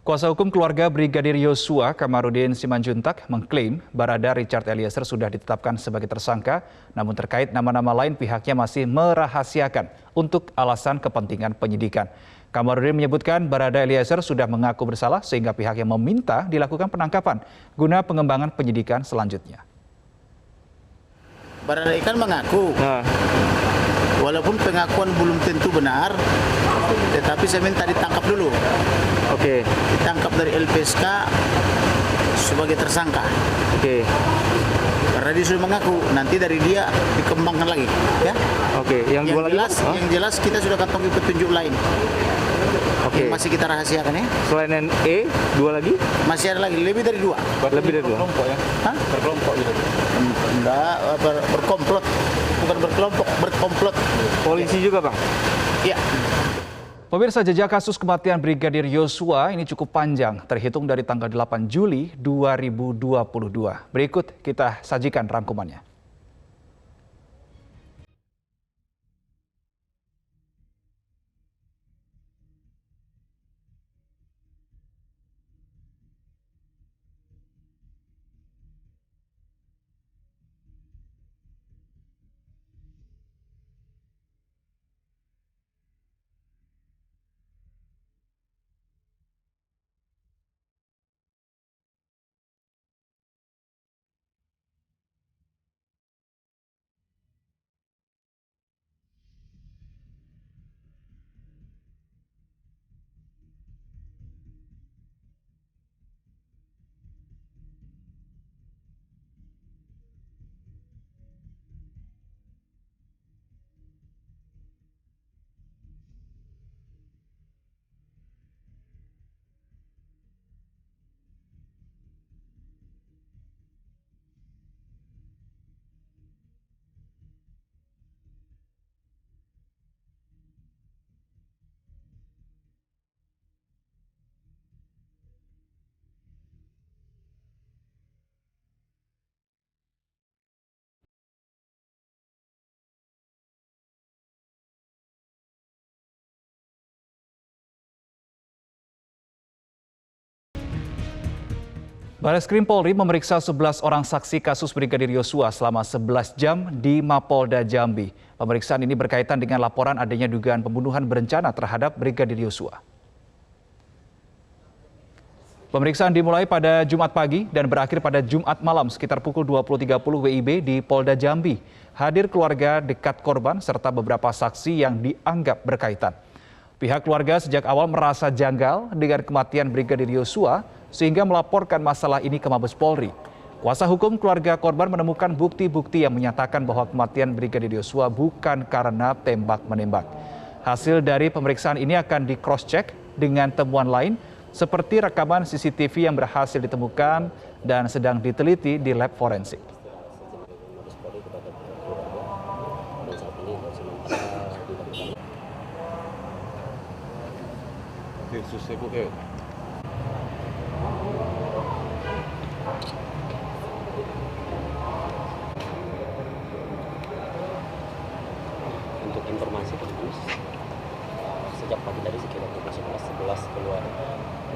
Kuasa hukum keluarga Brigadir Yosua Kamarudin Simanjuntak mengklaim Barada Richard Eliezer sudah ditetapkan sebagai tersangka, namun terkait nama-nama lain pihaknya masih merahasiakan untuk alasan kepentingan penyidikan. Kamarudin menyebutkan Barada Eliezer sudah mengaku bersalah sehingga pihaknya meminta dilakukan penangkapan guna pengembangan penyidikan selanjutnya. Barada kan mengaku, walaupun pengakuan belum tentu benar, tetapi saya minta ditangkap dulu. Oke. Ditangkap dari LPSK sebagai tersangka. Oke. Karena dia sudah mengaku, nanti dari dia dikembangkan lagi, ya. Oke. Yang dua lagi? Yang jelas kita sudah kantongi petunjuk lain. Oke. Yang masih kita rahasiakan ya. Selain NE, dua lagi? Masih ada lagi, lebih dari dua. Lebih dari dua. Berkelompok ya? Hah? Berkelompok gitu. Enggak, berkomplot. Bukan berkelompok, berkomplot. Polisi juga, Bang? Iya. Pemirsa, jejak kasus kematian Brigadir Yosua ini cukup panjang, terhitung dari tanggal 8 Juli 2022. Berikut kita sajikan rangkumannya. Bareskrim Polri memeriksa 11 orang saksi kasus Brigadir Yosua selama 11 jam di Mapolda Jambi. Pemeriksaan ini berkaitan dengan laporan adanya dugaan pembunuhan berencana terhadap Brigadir Yosua. Pemeriksaan dimulai pada Jumat pagi dan berakhir pada Jumat malam sekitar pukul 20.30 WIB di Polda Jambi. Hadir keluarga dekat korban serta beberapa saksi yang dianggap berkaitan. Pihak keluarga sejak awal merasa janggal dengan kematian Brigadir Yosua sehingga melaporkan masalah ini ke Mabes Polri. Kuasa hukum keluarga korban menemukan bukti-bukti yang menyatakan bahwa kematian Brigadir Yosua bukan karena tembak-menembak. Hasil dari pemeriksaan ini akan di-cross-check dengan temuan lain seperti rekaman CCTV yang berhasil ditemukan dan sedang diteliti di lab forensik. Untuk informasi penulis, sejak pagi tadi sekitar pukul 11 keluar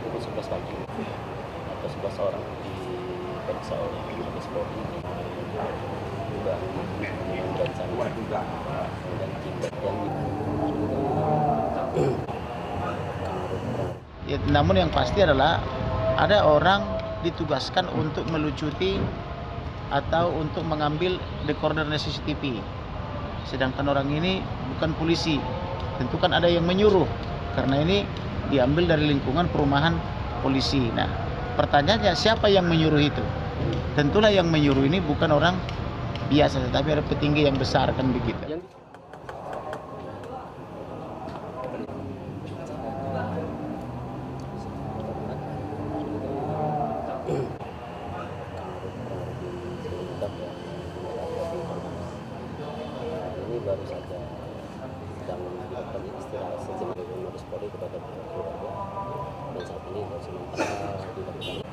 pukul 11 pagi atau 11 orang diperiksa oleh Mabes Polri juga dan sana dan tim Ya, namun yang pasti adalah ada orang ditugaskan untuk melucuti atau untuk mengambil dekorder CCTV. Sedangkan orang ini bukan polisi. Tentu kan ada yang menyuruh karena ini diambil dari lingkungan perumahan polisi. Nah, pertanyaannya siapa yang menyuruh itu? Tentulah yang menyuruh ini bukan orang biasa, tetapi ada petinggi yang besar kan begitu. Ini baru saja sedang dilakukan istirahat sejenak dari Mabes Polri kepada keluarga dan saat ini baru sementara dilakukan.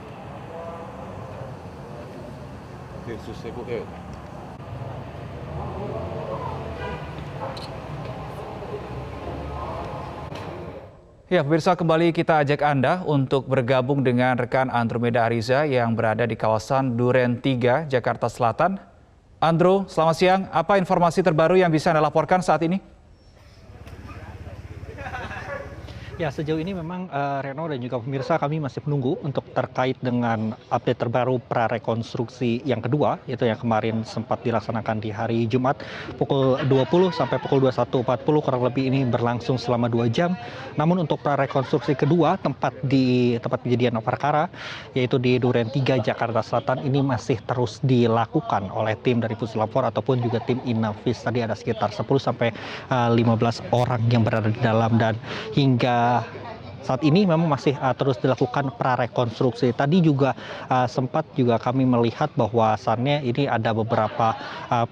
Ya, pemirsa, kembali kita ajak Anda untuk bergabung dengan rekan Andromeda Ariza yang berada di kawasan Duren 3, Jakarta Selatan. Andro, selamat siang. Apa informasi terbaru yang bisa Anda laporkan saat ini? Ya, sejauh ini memang Reno dan juga pemirsa kami masih menunggu untuk terkait dengan update terbaru prarekonstruksi yang kedua, yaitu yang kemarin sempat dilaksanakan di hari Jumat pukul 20 sampai pukul 21.40, kurang lebih ini berlangsung selama 2 jam. Namun untuk prarekonstruksi kedua tempat kejadian perkara, yaitu di Duren 3 Jakarta Selatan, ini masih terus dilakukan oleh tim dari Puslapor ataupun juga tim Inavis. Tadi ada sekitar 10 sampai 15 orang yang berada di dalam dan hingga saat ini memang masih terus dilakukan prarekonstruksi. Tadi juga sempat juga kami melihat bahwasannya ini ada beberapa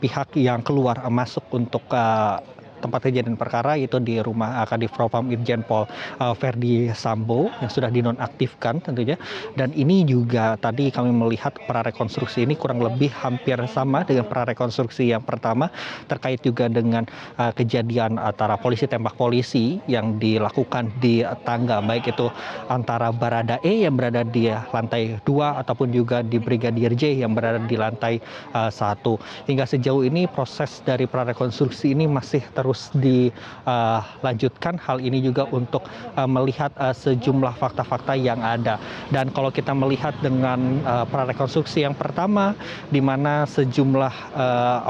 pihak yang keluar masuk untuk tempat kejadian perkara, yaitu di rumah Kadif Propam Irjen Pol Verdi Sambo yang sudah dinonaktifkan tentunya. Dan ini juga tadi kami melihat prarekonstruksi ini kurang lebih hampir sama dengan prarekonstruksi yang pertama, terkait juga dengan kejadian antara polisi tembak polisi yang dilakukan di tangga, baik itu antara Baradae yang berada di lantai 2 ataupun juga di Brigadir J yang berada di lantai 1. Hingga sejauh ini proses dari prarekonstruksi ini masih terus dilanjutkan. Hal ini juga untuk melihat sejumlah fakta-fakta yang ada. Dan kalau kita melihat dengan prarekonstruksi yang pertama, di mana sejumlah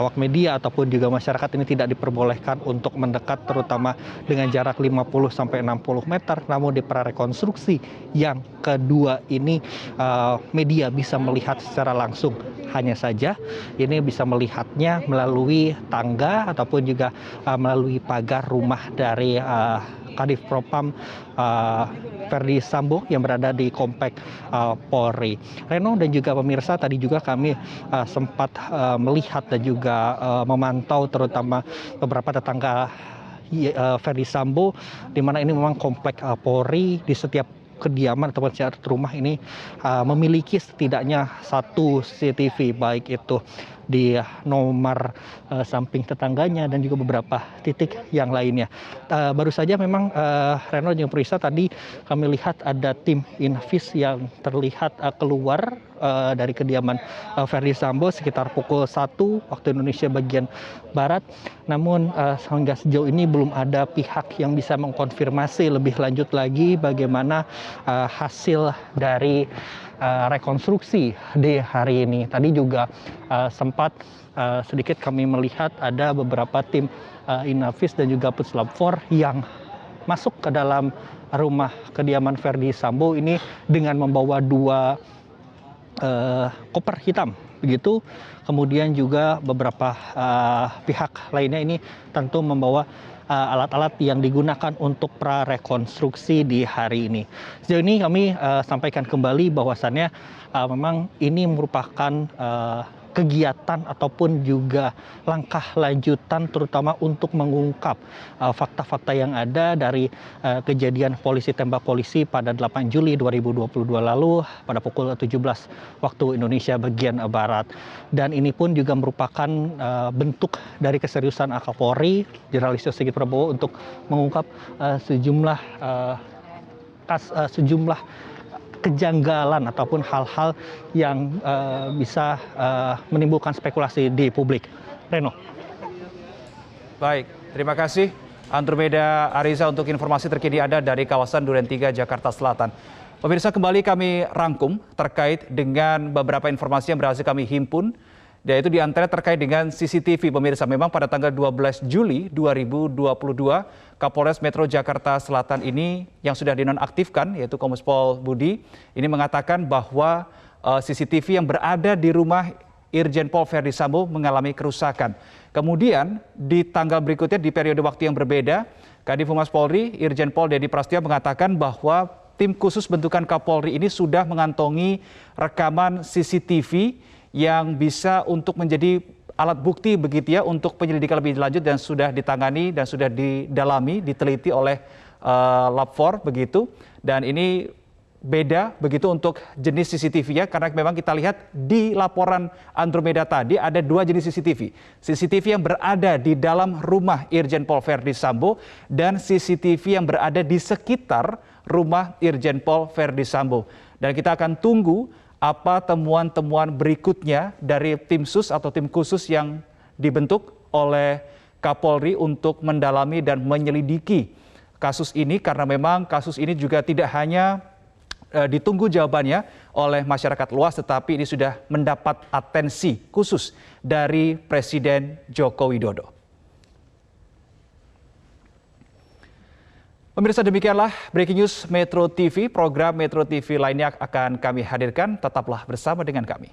awak media ataupun juga masyarakat ini tidak diperbolehkan untuk mendekat, terutama dengan jarak 50 sampai 60 meter. Namun di prarekonstruksi yang kedua ini media bisa melihat secara langsung. Hanya saja ini bisa melihatnya melalui tangga ataupun juga melalui pagar rumah dari Kadif Propam Verdi Sambo yang berada di Komplek Polri. Reno dan juga pemirsa, tadi juga kami sempat melihat dan juga memantau terutama beberapa tetangga Verdi Sambo, di mana ini memang Komplek Polri di setiap kediaman ataupun rumah ini memiliki setidaknya 1 CCTV, baik itu di nomor samping tetangganya dan juga beberapa titik yang lainnya. Baru saja memang Reno dan Prisa, tadi kami lihat ada tim Inafis yang terlihat keluar dari kediaman Verdi Sambo sekitar pukul 1 waktu Indonesia bagian Barat. Namun hingga sejauh ini belum ada pihak yang bisa mengkonfirmasi lebih lanjut lagi bagaimana hasil dari rekonstruksi di hari ini. Tadi juga sempat sedikit kami melihat ada beberapa tim Inafis dan juga Puslap 4 yang masuk ke dalam rumah kediaman Verdi Sambo ini dengan membawa 2 koper hitam begitu. Kemudian juga beberapa pihak lainnya ini tentu membawa alat-alat yang digunakan untuk prarekonstruksi di hari ini. Sejauh ini kami sampaikan kembali bahwasannya memang ini merupakan kegiatan ataupun juga langkah lanjutan terutama untuk mengungkap fakta-fakta yang ada dari kejadian polisi tembak polisi pada 8 Juli 2022 lalu pada pukul 17 waktu Indonesia bagian Barat. Dan ini pun juga merupakan bentuk dari keseriusan Kapolri Jenderal Listio Sigit Prabowo untuk mengungkap sejumlah kejanggalan ataupun hal-hal yang bisa menimbulkan spekulasi di publik. Reno. Baik, terima kasih Andromeda Ariza untuk informasi terkini Anda dari kawasan Duren 3, Jakarta Selatan. Pemirsa, kembali kami rangkum terkait dengan beberapa informasi yang berhasil kami himpun, yaitu diantara terkait dengan CCTV. Pemirsa, memang pada tanggal 12 Juli 2022, Kapolres Metro Jakarta Selatan ini yang sudah dinonaktifkan, yaitu Kombes Pol Budi, ini mengatakan bahwa CCTV yang berada di rumah Irjen Pol Verdi Sambo mengalami kerusakan. Kemudian di tanggal berikutnya di periode waktu yang berbeda, Kadif Humas Polri Irjen Pol Dedi Prasetyo mengatakan bahwa tim khusus bentukan Kapolri ini sudah mengantongi rekaman CCTV yang bisa untuk menjadi alat bukti begitu ya untuk penyelidikan lebih lanjut dan sudah ditangani dan sudah didalami, diteliti oleh Lab 4 begitu. Dan ini beda begitu untuk jenis CCTV-nya karena memang kita lihat di laporan Andromeda tadi ada 2 jenis CCTV. CCTV yang berada di dalam rumah Irjen Pol Verdi Sambo dan CCTV yang berada di sekitar rumah Irjen Pol Verdi Sambo. Dan kita akan tunggu apa temuan-temuan berikutnya dari tim sus atau tim khusus yang dibentuk oleh Kapolri untuk mendalami dan menyelidiki kasus ini, karena memang kasus ini juga tidak hanya ditunggu jawabannya oleh masyarakat luas, tetapi ini sudah mendapat atensi khusus dari Presiden Joko Widodo. Pemirsa, demikianlah Breaking News Metro TV. Program Metro TV lainnya akan kami hadirkan. Tetaplah bersama dengan kami.